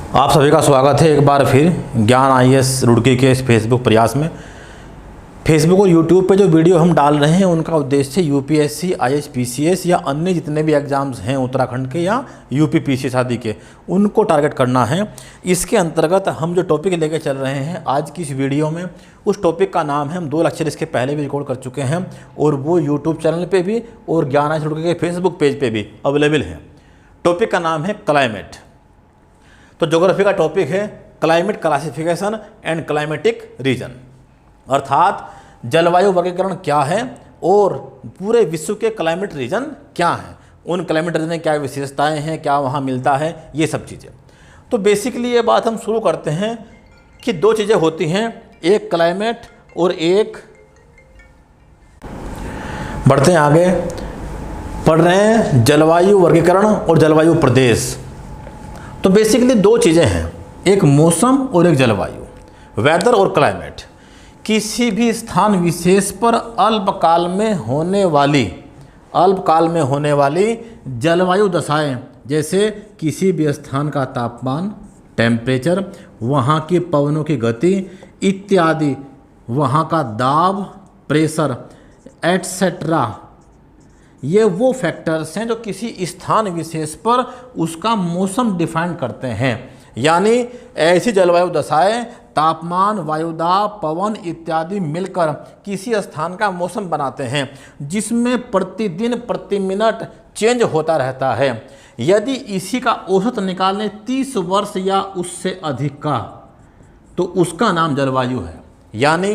आप सभी का स्वागत है एक बार फिर ज्ञान आईएएस रुड़की के इस फेसबुक प्रयास में। फेसबुक और यूट्यूब पे जो वीडियो हम डाल रहे हैं उनका उद्देश्य यूपीएससी, आईएएस, या अन्य जितने भी एग्ज़ाम्स हैं उत्तराखंड के या यूपी पीसी शादी के, उनको टारगेट करना है। इसके अंतर्गत हम जो टॉपिक लेके चल रहे हैं आज की इस वीडियो में, उस टॉपिक का नाम है, हम 2 लेक्चर इसके पहले भी रिकॉर्ड कर चुके हैं और वो यूट्यूब चैनल पर भी और ज्ञान आईएएस रुड़की के फेसबुक पेज पर भी अवेलेबल है। टॉपिक का नाम है क्लाइमेट। तो ज्योग्राफी का टॉपिक है climate classification and climatic reason, अर्थात जलवायु वर्गीकरण क्या है और पूरे विश्व के क्लाइमेट रीजन क्या हैं, उन क्लाइमेट रीजन में क्या विशेषताएं हैं, क्या वहाँ मिलता है, ये सब चीज़ें। तो बेसिकली ये बात हम शुरू करते हैं कि 2 चीज़ें होती हैं, एक क्लाइमेट और एक, बढ़ते हैं आगे, पढ़ रहे हैं जलवायु वर्गीकरण और जलवायु प्रदेश। तो बेसिकली 2 चीज़ें हैं, एक मौसम और एक जलवायु, वेदर और क्लाइमेट। किसी भी स्थान विशेष पर अल्पकाल में होने वाली जलवायु दशाएं, जैसे किसी भी स्थान का तापमान, टेम्परेचर, वहाँ की पवनों की गति इत्यादि, वहाँ का दाब, प्रेशर एटसेट्रा, ये वो फैक्टर्स हैं जो किसी स्थान विशेष पर उसका मौसम डिफाइन करते हैं। यानी ऐसी जलवायु दशाएं, तापमान, वायुदाब, पवन इत्यादि मिलकर किसी स्थान का मौसम बनाते हैं, जिसमें प्रतिदिन प्रति मिनट चेंज होता रहता है। यदि इसी का औसत निकालें 30 वर्ष या उससे अधिक का, तो उसका नाम जलवायु है। यानी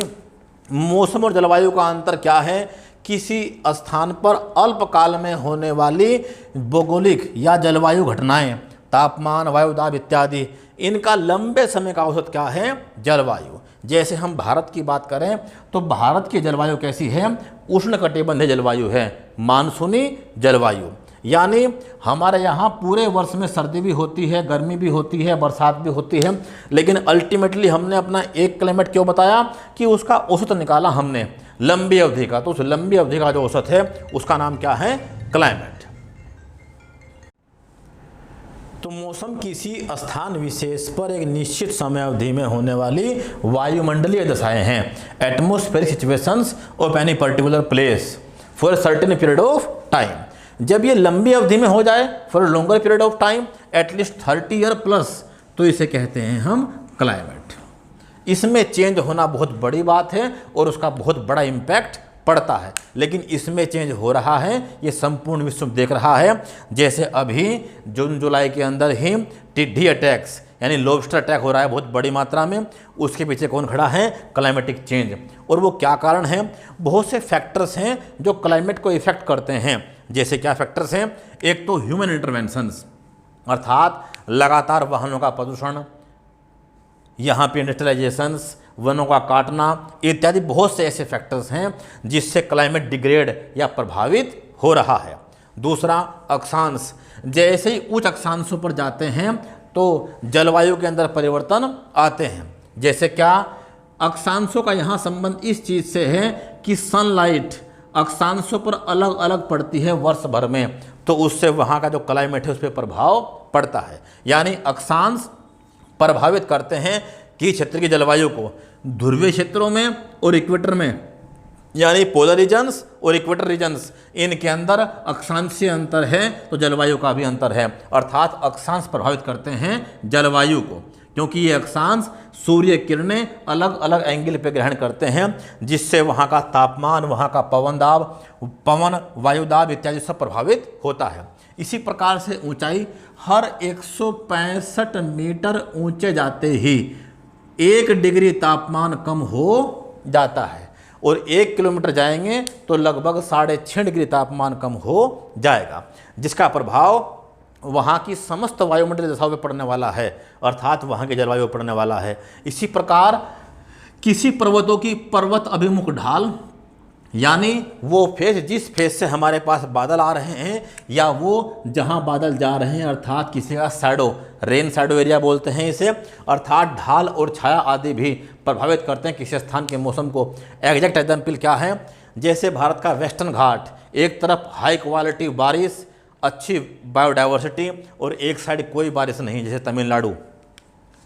मौसम और जलवायु का अंतर क्या है? किसी स्थान पर अल्पकाल में होने वाली भौगोलिक या जलवायु घटनाएं, तापमान, वायुदाब इत्यादि, इनका लंबे समय का औसत क्या है? जलवायु। जैसे हम भारत की बात करें तो भारत की जलवायु कैसी है? उष्णकटिबंधीय जलवायु है, मानसूनी जलवायु। यानी हमारे यहाँ पूरे वर्ष में सर्दी भी होती है, गर्मी भी होती है, बरसात भी होती है, लेकिन अल्टीमेटली हमने अपना एक क्लाइमेट क्यों बताया कि उसका औसत निकाला हमने लंबी अवधि का। तो उस लंबी अवधि का जो औसत है उसका नाम क्या है? क्लाइमेट। तो मौसम किसी स्थान विशेष पर एक निश्चित समय अवधि में होने वाली वायुमंडलीय दशाएं हैं, atmospheric situations of any particular place for certain period of time. जब ये लंबी अवधि में हो जाए, for longer period of time, at least 30 year plus, तो इसे कहते हैं हम क्लाइमेट। इसमें चेंज होना बहुत बड़ी बात है और उसका बहुत बड़ा इम्पैक्ट पड़ता है, लेकिन इसमें चेंज हो रहा है, ये संपूर्ण विश्व देख रहा है। जैसे अभी जून जुलाई के अंदर ही टिड्डी अटैक्स यानी लॉबस्टर अटैक हो रहा है बहुत बड़ी मात्रा में। उसके पीछे कौन खड़ा है? Climatic change. और वो क्या कारण है? बहुत से फैक्टर्स हैं जो क्लाइमेट को इफेक्ट करते हैं। जैसे क्या फैक्टर्स हैं? एक तो ह्यूमन इंटरवेंशंस, अर्थात लगातार वाहनों का प्रदूषण, यहाँ पे इंडस्ट्रियलाइजेशंस, वनों का काटना इत्यादि बहुत से ऐसे फैक्टर्स हैं जिससे क्लाइमेट डिग्रेड या प्रभावित हो रहा है। दूसरा, अक्षांश। जैसे ही उच्च अक्षांशों पर जाते हैं तो जलवायु के अंदर परिवर्तन आते हैं। जैसे क्या? अक्षांशों का यहाँ संबंध इस चीज़ से है कि सनलाइट अक्षांशों पर अलग अलग पड़ती है वर्ष भर में, तो उससे वहाँ का जो क्लाइमेट है उस पर प्रभाव पड़ता है। यानी अक्षांश प्रभावित करते हैं कि क्षेत्र की जलवायु को। ध्रुवीय क्षेत्रों में और इक्वेटर में, यानी पोलर रीजन्स और इक्वेटर रीजन्स, इनके अंदर अक्षांशीय अंतर है तो जलवायु का भी अंतर है, अर्थात अक्षांश प्रभावित करते हैं जलवायु को, क्योंकि ये अक्षांश सूर्य किरणें अलग अलग एंगल पे ग्रहण करते हैं, जिससे वहाँ का तापमान, वहाँ का पवन, वायुदाब इत्यादि सब प्रभावित होता है। इसी प्रकार से ऊंचाई, हर 165 मीटर ऊंचे जाते ही 1 डिग्री तापमान कम हो जाता है, और 1 किलोमीटर जाएंगे तो लगभग 6.5 डिग्री तापमान कम हो जाएगा, जिसका प्रभाव वहाँ की समस्त वायुमंडलीय दशाओं पर पड़ने वाला है, अर्थात वहाँ की जलवायु पर पड़ने वाला है। इसी प्रकार किसी पर्वतों की पर्वत अभिमुख ढाल, यानी वो फेज, जिस फेज से हमारे पास बादल आ रहे हैं या वो जहाँ बादल जा रहे हैं, अर्थात किसी का शैडो, रेन शैडो एरिया बोलते हैं इसे, अर्थात ढाल और छाया आदि भी प्रभावित करते हैं किसी स्थान के मौसम को। एग्जैक्ट एग्जाम्पल क्या है? जैसे भारत का वेस्टर्न घाट, एक तरफ हाई क्वालिटी बारिश, अच्छी बायोडाइवर्सिटी, और एक साइड कोई बारिश नहीं, जैसे तमिलनाडु।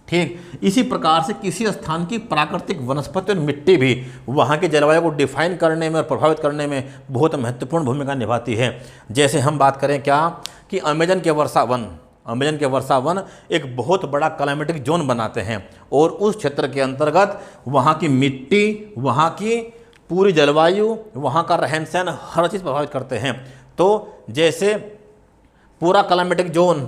ठीक इसी प्रकार से किसी स्थान की प्राकृतिक वनस्पति और मिट्टी भी वहाँ की जलवायु को डिफाइन करने में और प्रभावित करने में बहुत महत्वपूर्ण भूमिका निभाती है। जैसे हम बात करें क्या कि अमेजन के वर्षा वन एक बहुत बड़ा क्लाइमेटिक जोन बनाते हैं और उस क्षेत्र के अंतर्गत वहाँ की मिट्टी, वहाँ की पूरी जलवायु, वहाँ का रहन सहन हर चीज़ प्रभावित करते हैं। तो जैसे पूरा क्लाइमेटिक जोन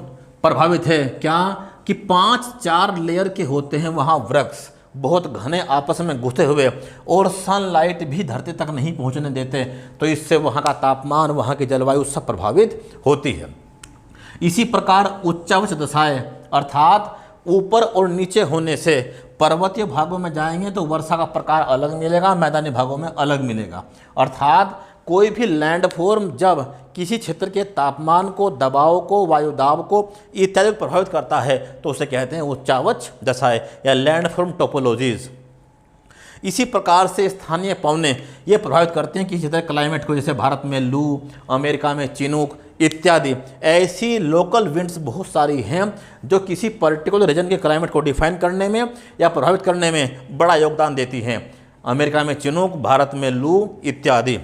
प्रभावित है क्या कि 5-4 लेयर के होते हैं वहाँ वृक्ष, बहुत घने आपस में घुसे हुए और सनलाइट भी धरती तक नहीं पहुँचने देते, तो इससे वहाँ का तापमान, वहाँ की जलवायु सब प्रभावित होती है। इसी प्रकार उच्चावच दशाएं अर्थात ऊपर और नीचे होने से पर्वतीय भागों में जाएंगे तो वर्षा का प्रकार अलग मिलेगा, मैदानी भागों में अलग मिलेगा। अर्थात कोई भी लैंडफॉर्म जब किसी क्षेत्र के तापमान को, दबाव को, वायुदाब को इत्यादि प्रभावित करता है तो उसे कहते हैं उच्चावच दशाएं या लैंडफॉर्म टोपोलॉजीज। इसी प्रकार से स्थानीय पवनें ये प्रभावित करते हैं किसी क्षेत्र क्लाइमेट को, जैसे भारत में लू, अमेरिका में चिनूक इत्यादि। ऐसी लोकल विंड्स बहुत सारी हैं जो किसी पर्टिकुलर रीजन के क्लाइमेट को डिफाइन करने में या प्रभावित करने में बड़ा योगदान देती हैं। अमेरिका में चिनूक, भारत में लू इत्यादि।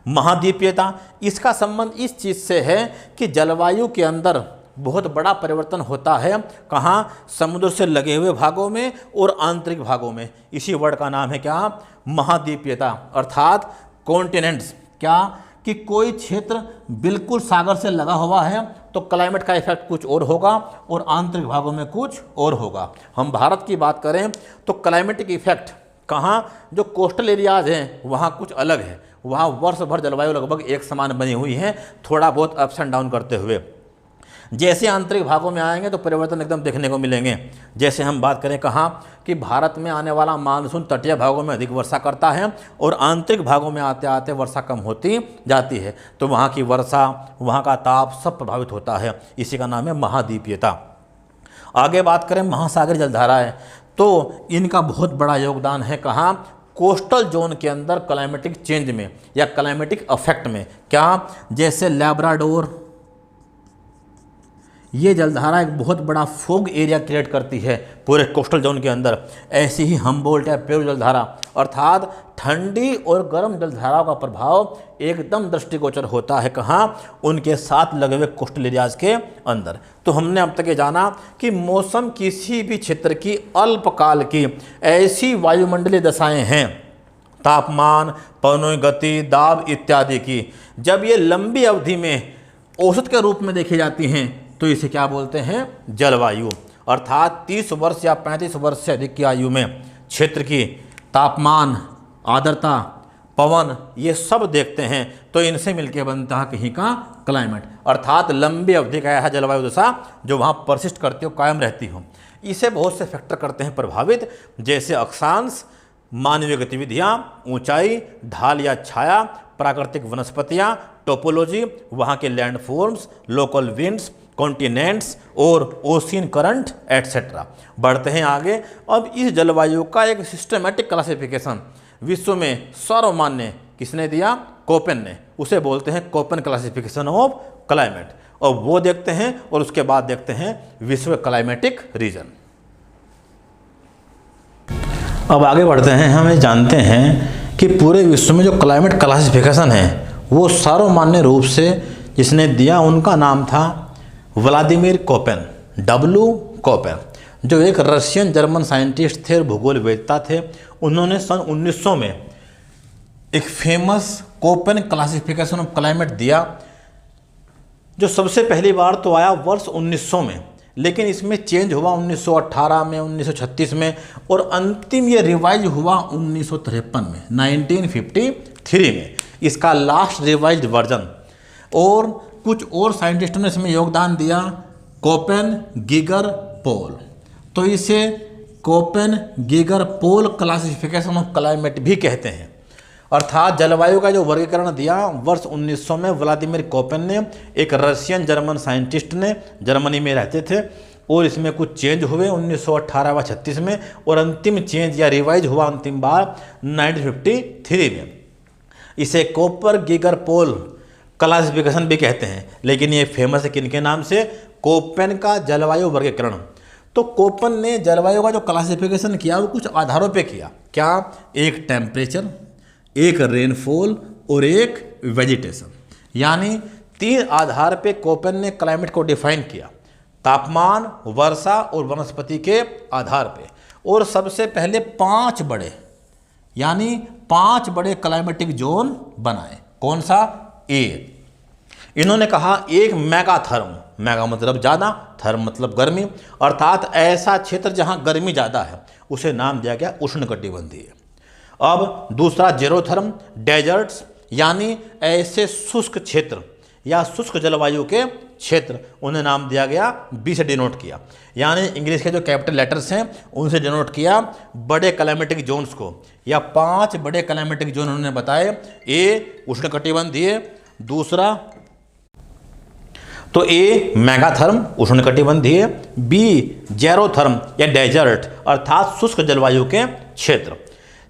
महाद्वीपीयता, इसका संबंध इस चीज़ से है कि जलवायु के अंदर बहुत बड़ा परिवर्तन होता है, कहाँ, समुद्र से लगे हुए भागों में और आंतरिक भागों में। इसी वर्ड का नाम है क्या, महाद्वीपीयता अर्थात कॉन्टिनेंट्स। क्या कि कोई क्षेत्र बिल्कुल सागर से लगा हुआ है तो क्लाइमेट का इफेक्ट कुछ और होगा और आंतरिक भागों में कुछ और होगा। हम भारत की बात करें तो क्लाइमेटिक इफेक्ट कहाँ, जो कोस्टल एरियाज हैं वहाँ कुछ अलग है, वहाँ वर्ष भर जलवायु लगभग एक समान बनी हुई है, थोड़ा बहुत अप्स एंड डाउन करते हुए। जैसे आंतरिक भागों में आएंगे तो परिवर्तन एकदम देखने को मिलेंगे। जैसे हम बात करें कहाँ कि भारत में आने वाला मानसून तटीय भागों में अधिक वर्षा करता है और आंतरिक भागों में आते आते वर्षा कम होती जाती है, तो वहाँ की वर्षा, वहाँ का ताप सब प्रभावित होता है। इसी का नाम है महाद्वीपीयता। आगे बात करें महासागरीय जलधाराएँ, तो इनका बहुत बड़ा योगदान है कहाँ, कोस्टल जोन के अंदर क्लाइमेटिक चेंज में या क्लाइमेटिक अफेक्ट में। क्या, जैसे लैब्राडोर, ये जलधारा एक बहुत बड़ा फोग एरिया क्रिएट करती है पूरे कोस्टल जोन के अंदर। ऐसी ही हम्बोल्ट या पेरू जलधारा अर्थात ठंडी और गर्म जलधाराओं का प्रभाव एकदम दृष्टिगोचर होता है कहाँ, उनके साथ लगे हुए कोस्टल एरियाज के अंदर। तो हमने अब तक ये जाना कि मौसम किसी भी क्षेत्र की अल्पकाल की ऐसी वायुमंडलीय दशाएं हैं, तापमान, पवनों की गति, दाब इत्यादि की, जब ये लंबी अवधि में औसत के रूप में देखी जाती हैं तो इसे क्या बोलते हैं, जलवायु। अर्थात 30 वर्ष या 35 वर्ष से अधिक की आयु में क्षेत्र की तापमान, आर्द्रता, पवन, ये सब देखते हैं तो इनसे मिलकर बनता है कहीं का क्लाइमेट। अर्थात लंबी अवधि का यह जलवायु दशा जो वहाँ परसिस्ट करती हो, कायम रहती हो। इसे बहुत से फैक्टर करते हैं प्रभावित, जैसे अक्षांश, मानवीय गतिविधियाँ, ऊंचाई, ढाल या छाया, प्राकृतिक वनस्पतियाँ, टोपोलॉजी, वहाँ के लैंडफॉर्म्स, लोकल विंड्स, कॉन्टिनेंट्स और ओशियन करंट एटसेट्रा। बढ़ते हैं आगे। अब इस जलवायु का एक सिस्टमेटिक क्लासिफिकेशन विश्व में सर्वमान्य किसने दिया, कोपेन ने। उसे बोलते हैं कोपेन क्लासिफिकेशन ऑफ क्लाइमेट। और वो देखते हैं और उसके बाद देखते हैं विश्व क्लाइमेटिक रीजन। अब आगे बढ़ते हैं, हम ये जानते हैं कि पूरे विश्व में जो क्लाइमेट क्लासिफिकेशन है वो सर्वमान्य रूप से जिसने दिया उनका नाम था व्लादिमीर कोपेन, डब्ल्यू कोपेन, जो एक रशियन जर्मन साइंटिस्ट थे और भूगोलवेत्ता थे। उन्होंने सन 1900 में एक famous Koppen classification of climate दिया, जो सबसे पहली बार तो आया वर्ष 1900 में, लेकिन इसमें चेंज हुआ 1918 में, 1936 में और अंतिम ये रिवाइज हुआ 1953 में, 1953 में इसका लास्ट रिवाइज्ड वर्जन। और कुछ और साइंटिस्टों ने इसमें योगदान दिया, कोपेन गीगर पोल। तो इसे Koppen Geiger Pohl classification of climate भी कहते हैं। अर्थात जलवायु का जो वर्गीकरण दिया वर्ष 1900 में व्लादिमीर कोपेन ने, एक रशियन जर्मन साइंटिस्ट ने, जर्मनी में रहते थे, और इसमें कुछ चेंज हुए 1918 व 36 में और अंतिम चेंज या रिवाइज हुआ अंतिम बार 1953 में। इसे कोपर गीगर पोल क्लासिफिकेशन भी कहते हैं, लेकिन ये फेमस है किनके नाम से, कोपेन का जलवायु वर्गीकरण। तो कोपन ने जलवायु का जो क्लासिफिकेशन किया वो कुछ आधारों पे किया। क्या? एक टेम्परेचर, एक रेनफॉल और एक वेजिटेशन, यानी 3 आधार पे कोपन ने क्लाइमेट को डिफाइन किया, तापमान, वर्षा और वनस्पति के आधार पे। और सबसे पहले 5 बड़े, यानी 5 बड़े क्लाइमेटिक जोन बनाए। कौन सा? ए, इन्होंने कहा एक मेगाथर्म, मेगा मतलब ज़्यादा, थर्म मतलब गर्मी, अर्थात ऐसा क्षेत्र जहां गर्मी ज़्यादा है उसे नाम दिया गया उष्णकटिबंधीय। अब दूसरा जेरोथर्म, डेजर्ट्स, यानी ऐसे शुष्क क्षेत्र या शुष्क जलवायु के क्षेत्र, उन्हें नाम दिया गया, बी से डिनोट किया, यानी इंग्लिश के जो कैपिटल लेटर्स हैं उनसे डिनोट किया बड़े क्लाइमेटिक जोन्स को, या 5 बड़े क्लाइमेटिक जोन उन्होंने बताए। ए उष्णकटिबंधीय, दूसरा तो ए मेगाथर्म उष्णकटिबंधीय, बी जेरोथर्म या डेजर्ट अर्थात शुष्क जलवायु के क्षेत्र,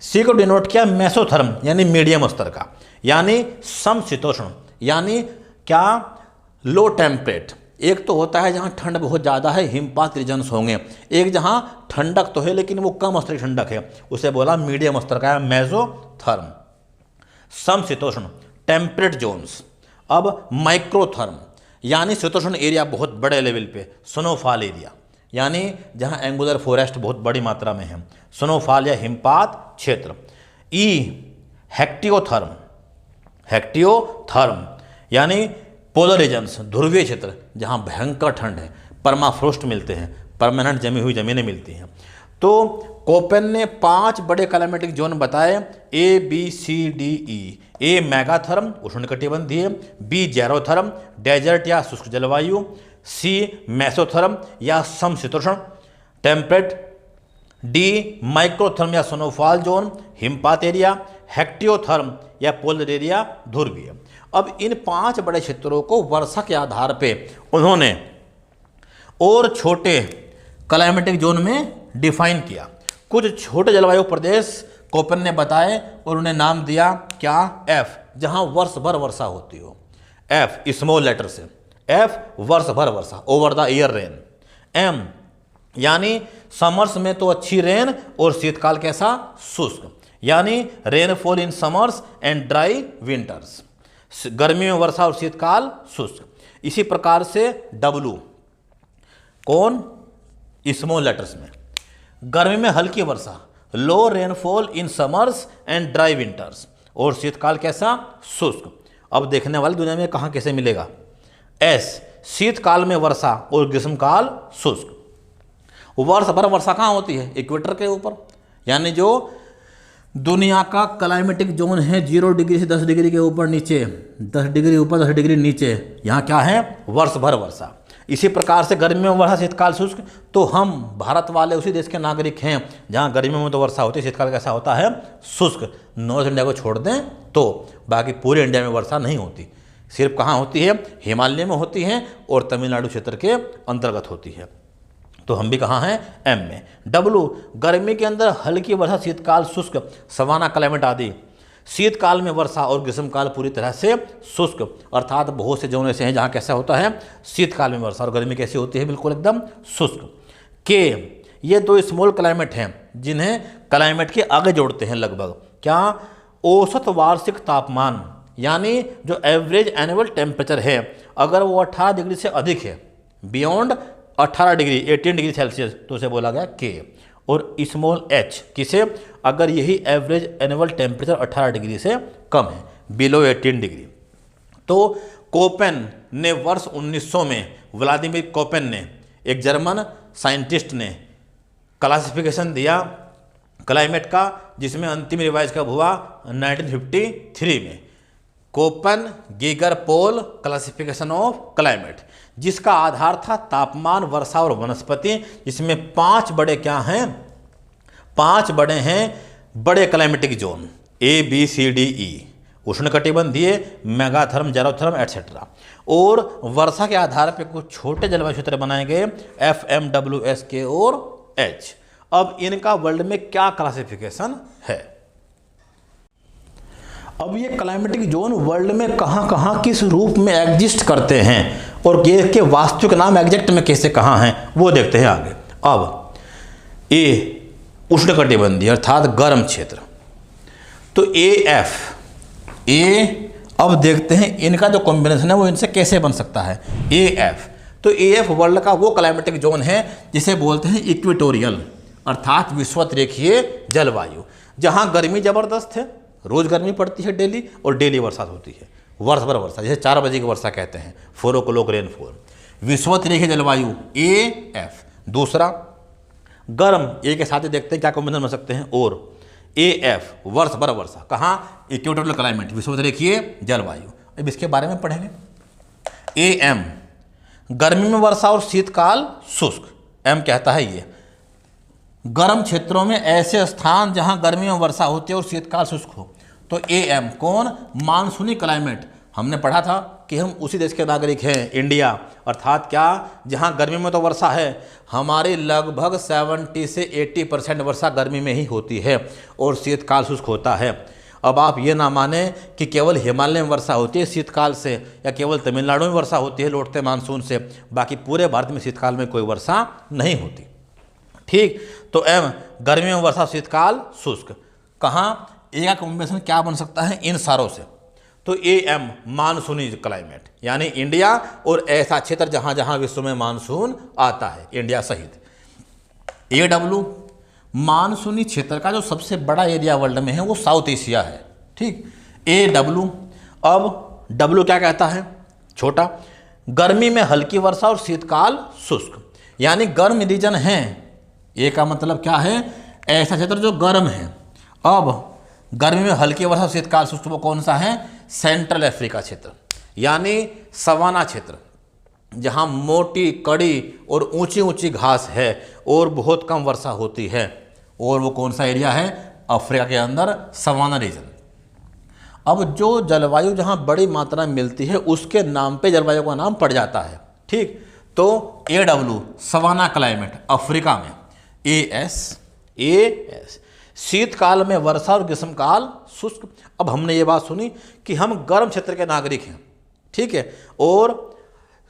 सी को डिनोट किया मेसोथर्म यानी मीडियम स्तर का, यानी समशीतोष्ण, यानी क्या? लो टेम्परेट। एक तो होता है जहाँ ठंड बहुत ज़्यादा है, हिमपात रीजन्स होंगे, एक जहाँ ठंडक तो है लेकिन वो कम स्तर की ठंडक है, उसे बोला मीडियम स्तर का है मेसोथर्म। समशीतोष्ण टेम्परेट जोन्स। अब माइक्रोथर्म, यानी शीतोष्ण एरिया बहुत बड़े लेवल पे, स्नोफॉल एरिया, यानी जहाँ एंगुलर फॉरेस्ट बहुत बड़ी मात्रा में है, स्नोफॉल या हिमपात क्षेत्र। ई हेक्टियोथर्म, हेक्टियोथर्म यानी पोलर रीजन्स, ध्रुवीय क्षेत्र जहाँ भयंकर ठंड है, परमाफ्रोस्ट मिलते हैं, परमानेंट जमी हुई ज़मीनें मिलती हैं। तो कोपेन ने 5 बड़े क्लाइमेटिक जोन बताए, ए बी सी डी ई। ए मेगाथर्म उष्णकटिबंधीय, बी जेरोथर्म डेजर्ट या शुष्क जलवायु, सी मेसोथर्म या समशीतोष्ण टेम्परेट, डी माइक्रोथर्म या स्नोफॉल जोन हिमपात एरिया, हेक्टियोथर्म या पोलर एरिया ध्रुवीय। अब इन 5 बड़े क्षेत्रों को वर्षा के आधार पे उन्होंने और छोटे क्लाइमेटिक जोन में डिफाइन किया। कुछ छोटे जलवायु प्रदेश कोपेन ने बताए और उन्हें नाम दिया क्या? एफ, जहां वर्ष भर वर्षा होती हो, एफ स्मॉल लेटर से, एफ वर्ष भर वर्षा, over the year rain. M यानी समर्स में तो अच्छी रेन और शीतकाल कैसा? शुष्क, यानी rainfall in summers and dry winters, गर्मी में वर्षा और शीतकाल शुष्क। इसी प्रकार से डब्लू, कौन? स्मॉल लेटर्स में, गर्मी में हल्की वर्षा, low rainfall in summers and dry winters, और शीतकाल कैसा? शुष्क। अब देखने वाली दुनिया में कहाँ कैसे मिलेगा? एस, शीतकाल में वर्षा और ग्रीष्मकाल शुष्क। वर्ष भर वर्षा कहाँ होती है? इक्वेटर के ऊपर, यानी जो दुनिया का क्लाइमेटिक जोन है 0 डिग्री से 10 डिग्री के ऊपर नीचे, 10 डिग्री ऊपर 10 डिग्री नीचे, यहाँ क्या है? वर्ष भर वर्षा। इसी प्रकार से गर्मी में वर्षा शीतकाल शुष्क। तो हम भारत वाले उसी देश के नागरिक हैं जहाँ गर्मियों में तो वर्षा होती है, शीतकाल कैसा होता है? शुष्क। नॉर्थ इंडिया को छोड़ दें तो बाकी पूरे इंडिया में वर्षा नहीं होती, सिर्फ कहाँ होती है? हिमालय में होती है और तमिलनाडु क्षेत्र के अंतर्गत होती है। तो हम भी कहाँ हैं? एम में। डब्लू, गर्मी के अंदर हल्की वर्षा, शीतकाल शुष्क, सवाना क्लाइमेट आदि। शीतकाल में वर्षा और ग्रीष्मकाल पूरी तरह से शुष्क, अर्थात बहुत से जोन ऐसे हैं जहाँ कैसा होता है? शीतकाल में वर्षा और गर्मी कैसी होती है? बिल्कुल एकदम शुष्क। के, ये 2 स्मॉल क्लाइमेट हैं जिन्हें क्लाइमेट के आगे जोड़ते हैं लगभग। क्या? औसत वार्षिक तापमान, यानी जो एवरेज एनुअल टेम्परेचर है, अगर वो 18 डिग्री से अधिक है, बियॉन्ड 18 डिग्री 18 डिग्री सेल्सियस, तो उसे बोला गया के। और स्मॉल एच किसे? अगर यही एवरेज एनुअल टेम्परेचर 18 डिग्री से कम है, बिलो 18 डिग्री। तो कोपेन ने वर्ष 1900 में, व्लादिमीर कोपेन ने, एक जर्मन साइंटिस्ट ने क्लासिफिकेशन दिया क्लाइमेट का, जिसमें अंतिम रिवाइज कब हुआ? 1953 में, Koppen Geiger Pohl classification of climate, जिसका आधार था तापमान, वर्षा और वनस्पति, जिसमें 5 बड़े क्या हैं? 5 बड़े हैं बड़े climatic zone, A B C D E, उष्णकटिबंधीय, मेगाथर्म, जेरोथर्म एटसेट्रा। और वर्षा के आधार पर कुछ छोटे जलवायु क्षेत्र बनाए गए, एफ एम डब्ल्यू एस के और एच। अब इनका वर्ल्ड में क्या क्लासिफिकेशन है? अब ये क्लाइमेटिक जोन वर्ल्ड में कहाँ किस रूप में एग्जिस्ट करते हैं और ये के वास्तविक नाम एग्जैक्ट में कैसे कहाँ हैं वो देखते हैं आगे। अब ए उष्णकटिबंधीय अर्थात गर्म क्षेत्र, तो ए अब देखते हैं इनका जो कॉम्बिनेशन है वो इनसे कैसे बन सकता है। एएफ, तो एएफ वर्ल्ड का वो क्लाइमेटिक जोन है जिसे बोलते हैं इक्वेटोरियल अर्थात विषुवत रेखीय जलवायु, जहाँ गर्मी ज़बरदस्त है, रोज़ गर्मी पड़ती है डेली, और डेली बरसात होती है, वर्ष भर वर्षा, जैसे 4 बजे की वर्षा कहते हैं, 4 o'clock रेनफॉल। विषुवत रेखीय जलवायु एएफ। दूसरा गर्म, ए के साथ ही देखते हैं क्या कॉम्बिनेशन बन सकते हैं, और एएफ वर्ष भर वर्षा, कहाँ, इक्वेटोरियल क्लाइमेट, विषुवत रेखीय जलवायु। अब इसके बारे में पढ़ेंगे। एएम गर्मी में वर्षा और शीतकाल शुष्क। एम कहता है ये गर्म क्षेत्रों में ऐसे स्थान जहां गर्मी में वर्षा होती है और शीतकाल शुष्क हो। तो एएम कौन, मानसूनी क्लाइमेट। हमने पढ़ा था कि हम उसी देश के नागरिक हैं, इंडिया, अर्थात क्या, जहां गर्मी में तो वर्षा है, हमारी लगभग 70 से 80% वर्षा गर्मी में ही होती है और शीतकाल शुष्क होता है। अब आप ये ना माने कि केवल हिमालय में वर्षा होती है शीतकाल से, या केवल तमिलनाडु में वर्षा होती है लौटते मानसून से, बाकी पूरे भारत में शीतकाल में कोई वर्षा नहीं होती। ठीक, तो एम गर्मी में वर्षा शीतकाल शुष्क, कहाँ, ए का कॉम्बिनेशन क्या बन सकता है इन सारों से। तो एएम मानसूनी क्लाइमेट, यानी इंडिया और ऐसा क्षेत्र जहाँ जहाँ विश्व में मानसून आता है, इंडिया सहित। एडब्ल्यू मानसूनी क्षेत्र का जो सबसे बड़ा एरिया वर्ल्ड में है वो साउथ एशिया है। ठीक, एडब्ल्यू। अब डब्ल्यू क्या कहता है, छोटा, गर्मी में हल्की वर्षा और शीतकाल शुष्क, यानी गर्म रीजन है। ए का मतलब क्या है, ऐसा क्षेत्र जो गर्म है। अब गर्मी में हल्की वर्षा और शीतकाल शुष्क वो कौन सा है, सेंट्रल अफ्रीका क्षेत्र, यानी सवाना क्षेत्र, जहाँ मोटी कड़ी और ऊंची ऊंची घास है और बहुत कम वर्षा होती है। और वो कौन सा एरिया है, अफ्रीका के अंदर सवाना रीजन। अब जो जलवायु जहाँ बड़ी मात्रा में मिलती है उसके नाम पे जलवायु का नाम पड़ जाता है। ठीक, तो एडब्ल्यू सवाना क्लाइमेट अफ्रीका में। एएस शीतकाल में वर्षा और ग्रीष्मकाल शुष्क। अब हमने ये बात सुनी कि हम गर्म क्षेत्र के नागरिक हैं, ठीक है, और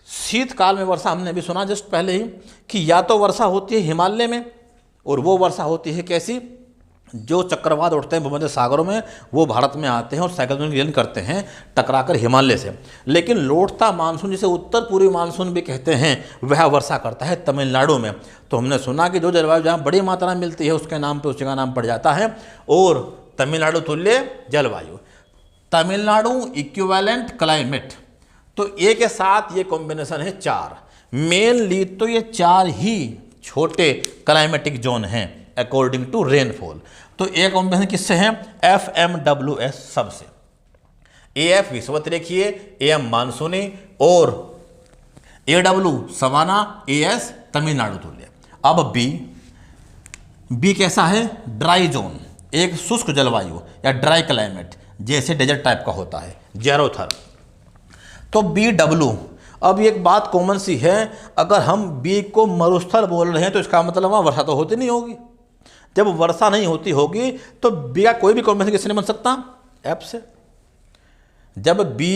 शीतकाल में वर्षा हमने भी सुना जस्ट पहले ही कि या तो वर्षा होती है हिमालय में, और वो वर्षा होती है कैसी, जो चक्रवात उठते हैं भूमध्य सागरों में वो भारत में आते हैं और साइक्लोनिक रीजन करते हैं टकराकर हिमालय से। लेकिन लौटता मानसून जिसे उत्तर पूर्वी मानसून भी कहते हैं वह वर्षा करता है तमिलनाडु में। तो हमने सुना कि जो जलवायु जहाँ बड़ी मात्रा में मिलती है उसके नाम पे उस जगह नाम पड़ जाता है, और तमिलनाडु तुल्य जलवायु, तमिलनाडु इक्विवेलेंट क्लाइमेट। तो ए के साथ ये कॉम्बिनेशन है 4, मेनली तो ये 4 ही छोटे क्लाइमेटिक जोन हैं अकॉर्डिंग टू रेनफॉल। तो ए कॉम्बिनेशन किससे है, FMWS सबसे। एएफ विषुवत रेखीय, एएम मानसूनी, और एडब्ल्यू सवाना, एएस तमिलनाडु तुल्य। अब बी कैसा है, ड्राई जोन, एक शुष्क जलवायु या ड्राई क्लाइमेट, जैसे डेजर्ट टाइप का होता है, ज़ेरोथर्म। तो BW, अब एक बात कॉमन सी है, अगर हम बी को मरुस्थल बोल रहे हैं तो इसका मतलब वहाँ वर्षा तो होती नहीं होगी। जब वर्षा नहीं होती होगी तो बी का कोई भी कॉम्बिनेशन किससे नहीं बन सकता, एफ से। जब बी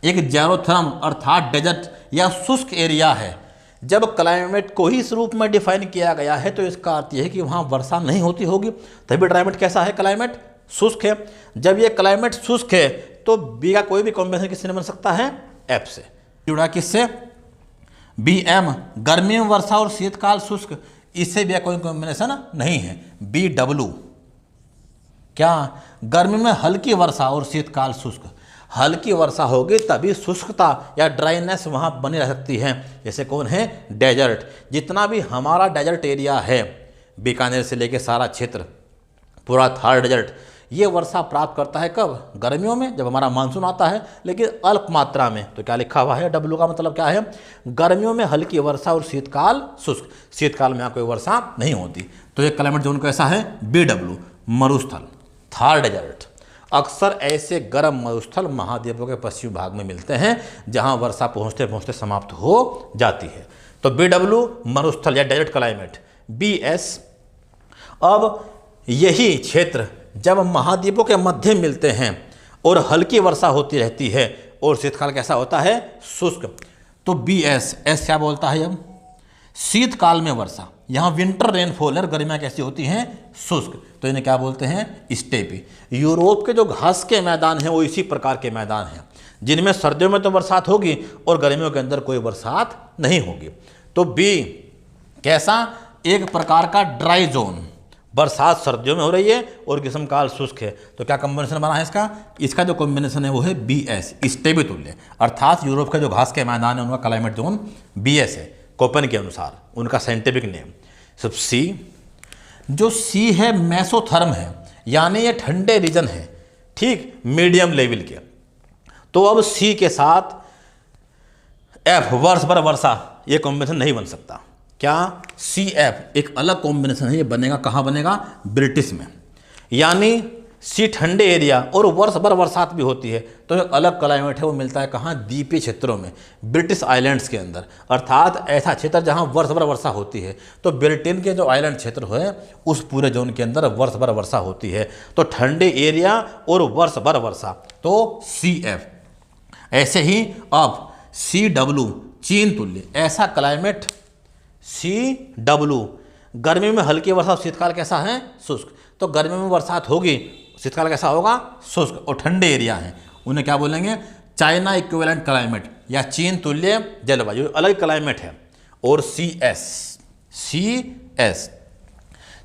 एक ज़ेरोथर्म अर्थात डेजर्ट या शुष्क एरिया है, जब क्लाइमेट को ही इस रूप में डिफाइन किया गया है तो इसका अर्थ यह है कि वहाँ वर्षा नहीं होती होगी, तभी क्लाइमेट कैसा है, क्लाइमेट शुष्क है। जब ये क्लाइमेट शुष्क है तो बी का कोई भी कॉम्बिनेशन किससे नहीं बन सकता है, एफ से। जुड़ा किससे, BM गर्मी में वर्षा और शीतकाल शुष्क, इससे भी कोई कॉम्बिनेशन नहीं है। BW क्या, गर्मी में हल्की वर्षा और शीतकाल शुष्क, हल्की वर्षा होगी तभी शुष्कता या ड्राइनेस वहाँ बनी रह सकती है। जैसे कौन है, डेजर्ट। जितना भी हमारा डेजर्ट एरिया है, बीकानेर से लेके सारा क्षेत्र, पूरा थार डेजर्ट, ये वर्षा प्राप्त करता है कब, गर्मियों में, जब हमारा मानसून आता है, लेकिन अल्प मात्रा में। तो क्या लिखा हुआ है, डब्ल्यू का मतलब क्या है, गर्मियों में हल्की वर्षा और शीतकाल शुष्क, शीतकाल में यहाँ कोई वर्षा नहीं होती। तो ये क्लाइमेट जोन कैसा है, BW मरुस्थल, थार डेजर्ट। अक्सर ऐसे गर्म मरुस्थल महाद्वीपों के पश्चिमी भाग में मिलते हैं जहाँ वर्षा पहुँचते पहुँचते समाप्त हो जाती है। तो BW मरुस्थल या डेजर्ट क्लाइमेट। BS, अब यही क्षेत्र जब महाद्वीपों के मध्य मिलते हैं और हल्की वर्षा होती रहती है और शीतकाल कैसा होता है, शुष्क, तो BS, एस क्या बोलता है, अब शीतकाल में वर्षा, यहाँ विंटर रेनफॉल है, गर्मियाँ कैसी होती हैं, शुष्क, तो इन्हें क्या बोलते हैं, स्टेपी। यूरोप के जो घास के मैदान हैं वो इसी प्रकार के मैदान हैं जिनमें सर्दियों में तो बरसात होगी और गर्मियों के अंदर कोई बरसात नहीं होगी। तो बी कैसा, एक प्रकार का ड्राई जोन, बरसात सर्दियों में हो रही है और ग्रीष्मकाल शुष्क है। तो क्या कॉम्बिनेशन बना है इसका जो कॉम्बिनेशन है वो है बी एस, स्टेबी तुल्य, अर्थात यूरोप के जो घास के मैदान है उनका क्लाइमेट जोन बी एस है कोपेन के अनुसार, उनका साइंटिफिक नेम। सब सी, जो सी है मेसोथर्म है, यानी ये ठंडे रीजन है, ठीक, मीडियम लेवल के। तो अब सी के साथ एफ, वर्ष भर वर्षा, ये कॉम्बिनेशन नहीं बन सकता। क्या, सी एफ एक अलग कॉम्बिनेशन है, ये बनेगा कहाँ बनेगा, ब्रिटिश में। यानी सी ठंडे एरिया और वर्ष भर बरसात भी होती है, तो एक अलग क्लाइमेट है वो मिलता है कहाँ, द्वीपीय क्षेत्रों में, ब्रिटिश आइलैंड्स के अंदर, अर्थात ऐसा क्षेत्र जहाँ वर्ष भर वर्षा होती है। तो ब्रिटेन के जो आइलैंड क्षेत्र है उस पूरे जोन के अंदर वर्ष भर वर्षा होती है, तो ठंडे एरिया और वर्ष भर वर्षा, तो सी एफ। ऐसे ही अब सी डब्ल्यू, चीन तुल्य, ऐसा क्लाइमेट सी डब्ल्यू, गर्मी में हल्की वर्षा, शीतकाल कैसा है, शुष्क। तो गर्मी में बरसात होगी, शीतकाल कैसा होगा, शुष्क, और ठंडे एरिया हैं, उन्हें क्या बोलेंगे, चाइना इक्विवेलेंट क्लाइमेट या चीन तुल्य जलवायु, अलग क्लाइमेट है। और सी एस,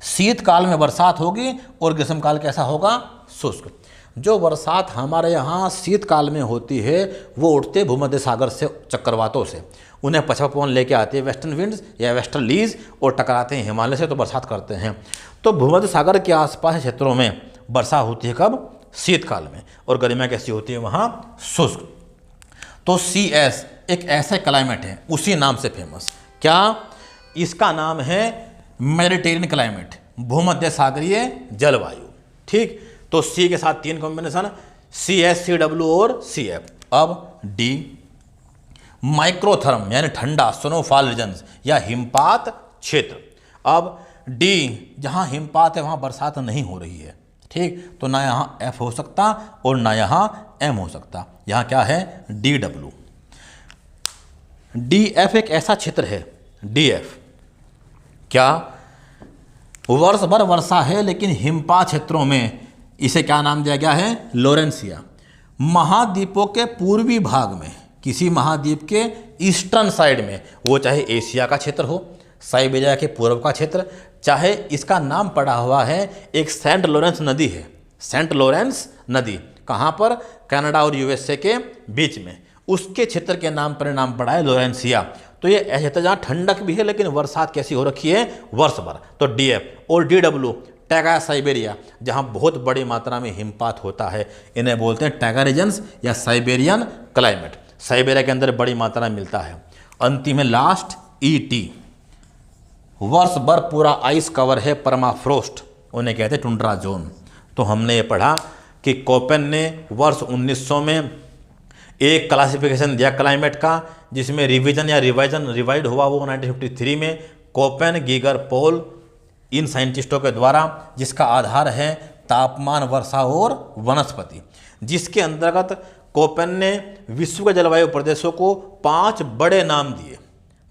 शीतकाल में बरसात होगी और ग्रीष्मकाल कैसा होगा, शुष्क। जो बरसात हमारे यहाँ शीतकाल में होती है वो उठते भूमध्य सागर से चक्रवातों से, उन्हें पश्चिम पवन लेके आते हैं वेस्टर्न विंड्स या वेस्टर्लीज, और टकराते हैं हिमालय से, तो बरसात करते हैं। तो भूमध्य सागर के आसपास क्षेत्रों में वर्षा होती है कब, शीतकाल में, और गर्मियाँ कैसी होती है वहाँ, शुष्क। तो सी एस एक ऐसा क्लाइमेट है उसी नाम से फेमस, क्या, इसका नाम है मेडिटेरियन क्लाइमेट, भूमध्य सागरीय जलवायु, ठीक। तो सी के साथ 3 combination, C S, C W और सी एफ। अब डी माइक्रोथर्म, यानी ठंडा, स्नोफॉल रीजन्स या हिमपात क्षेत्र। अब डी, जहाँ हिमपात है वहाँ बरसात नहीं हो रही है, ठीक, तो ना यहाँ एफ हो सकता और ना यहाँ एम हो सकता, यहाँ क्या है, डी डब्ल्यू। डी एफ एक ऐसा क्षेत्र है, डी एफ, क्या, वर्ष भर वर्षा है लेकिन हिमपात क्षेत्रों में इसे क्या नाम दिया गया है, लोरेंसिया। महाद्वीपों के पूर्वी भाग में, किसी महाद्वीप के ईस्टर्न साइड में, वो चाहे एशिया का क्षेत्र हो, साइबेरिया के पूर्व का क्षेत्र, चाहे इसका नाम पड़ा हुआ है एक सेंट लॉरेंस नदी है, सेंट लॉरेंस नदी, कहाँ पर, कनाडा और यूएसए के बीच में, उसके क्षेत्र के नाम पर नाम पड़ा है लोरेंसिया। तो ये ऐसा क्षेत्र जहाँ ठंडक भी है लेकिन बरसात कैसी हो रखी है, वर्ष भर, तो डी एफ। और डी डब्ल्यू टैगा साइबेरिया, जहाँ बहुत बड़ी मात्रा में हिमपात होता है, इन्हें बोलते हैं टैगा रीजन्स या साइबेरियन क्लाइमेट, साइबेरिया के अंदर बड़ी मात्रा में मिलता है। अंतिम में लास्ट ई टी, वर्ष भर पूरा आइस कवर है, परमाफ्रोस्ट, उन्हें कहते हैं टुंड्रा जोन। तो हमने ये पढ़ा कि कोपेन ने वर्ष 1900 में एक क्लासिफिकेशन दिया क्लाइमेट का, जिसमें रिवीजन या रिवाइड हुआ वो 1953 में कोपेन, गीगर, पोल, इन साइंटिस्टों के द्वारा, जिसका आधार है तापमान, वर्षा और वनस्पति, जिसके अंतर्गत कोपेन ने विश्व के जलवायु प्रदेशों को 5 बड़े नाम दिए,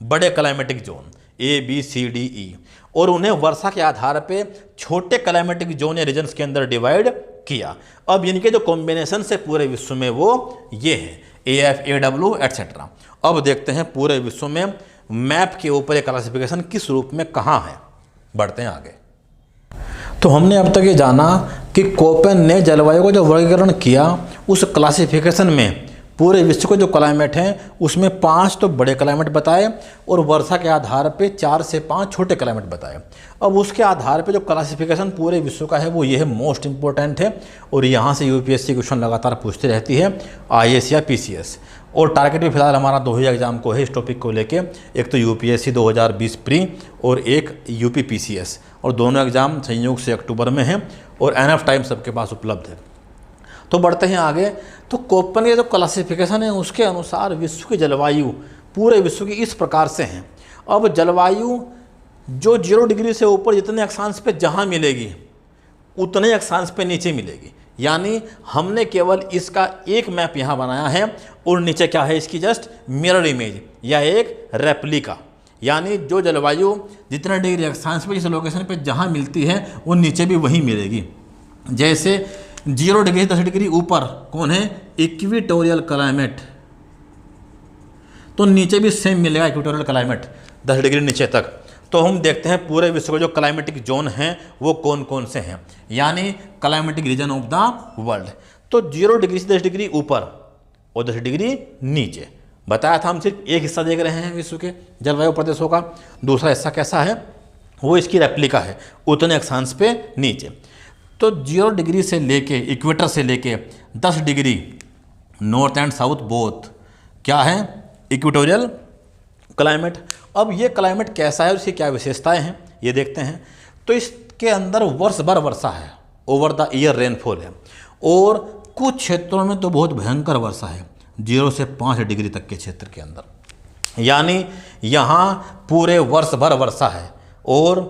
बड़े climatic zone A B C D E, और उन्हें वर्षा के आधार पे छोटे क्लाइमेटिक जोन या रीजन्स के अंदर डिवाइड किया। अब इनके जो कॉम्बिनेशन से पूरे विश्व में वो ये है A F, A W etcetera. अब देखते हैं पूरे विश्व में मैप के ऊपर ये क्लासिफिकेशन किस रूप में कहाँ है। बढ़ते हैं आगे। तो हमने अब तक ये जाना कि कोपेन ने जलवायु को जो वर्गीकरण किया उस क्लासिफिकेशन में पूरे विश्व के जो क्लाइमेट हैं उसमें 5 तो बड़े क्लाइमेट बताए और वर्षा के आधार पे 4 से 5 छोटे क्लाइमेट बताए। अब उसके आधार पे जो क्लासिफिकेशन पूरे विश्व का है वो ये है, मोस्ट इंपॉर्टेंट है, और यहाँ से यूपीएससी क्वेश्चन लगातार पूछती रहती है, आईएएस या पीसीएस। और टारगेट भी फिलहाल हमारा 2 ही एग्जाम को है इस टॉपिक को लेके, एक तो यूपीएससी 2020 प्री और एक यूपी पीसीएस, और दोनों एग्जाम संयोग से अक्टूबर में हैं और एनएफ टाइम सबके पास उपलब्ध है। तो बढ़ते हैं आगे। तो कोपेन के जो क्लासिफिकेशन है उसके अनुसार विश्व की जलवायु पूरे विश्व की इस प्रकार से हैं। अब जलवायु जो 0 डिग्री से ऊपर जितने अक्षांश पे जहाँ मिलेगी उतने अक्षांश पे नीचे मिलेगी, यानी हमने केवल इसका एक मैप यहाँ बनाया है और नीचे क्या है इसकी जस्ट मिरर इमेज या एक रेप्लिका, यानी जो जलवायु जितना डिग्री अक्षांश पे जिस लोकेशन पे जहाँ मिलती है वो नीचे भी वहीं मिलेगी। जैसे 0 डिग्री से 10 डिग्री ऊपर कौन है, इक्वेटोरियल क्लाइमेट, तो नीचे भी सेम मिलेगा इक्वेटोरियल क्लाइमेट 10 डिग्री नीचे तक। तो हम देखते हैं पूरे विश्व के जो क्लाइमेटिक जोन हैं वो कौन कौन से हैं, यानी climatic reason of the world. तो 0 डिग्री से 10 डिग्री ऊपर और 10 डिग्री नीचे बताया था। हम सिर्फ एक हिस्सा देख रहे हैं विश्व के जलवायु प्रदेशों का, दूसरा हिस्सा कैसा है वो इसकी रेप्लिका है उतने अक्षांश पे नीचे। तो 0 डिग्री से लेके इक्वेटर से लेके 10 degree north and south both क्या है, इक्वेटोरियल क्लाइमेट। अब ये क्लाइमेट कैसा है और इसकी क्या विशेषताएं हैं ये देखते हैं। तो इसके अंदर वर्ष भर वर्षा है, ओवर द ईयर रेनफॉल है, और कुछ क्षेत्रों में तो बहुत भयंकर वर्षा है 0 से 5 डिग्री तक के क्षेत्र के अंदर, यानी यहाँ पूरे वर्ष भर वर्षा है और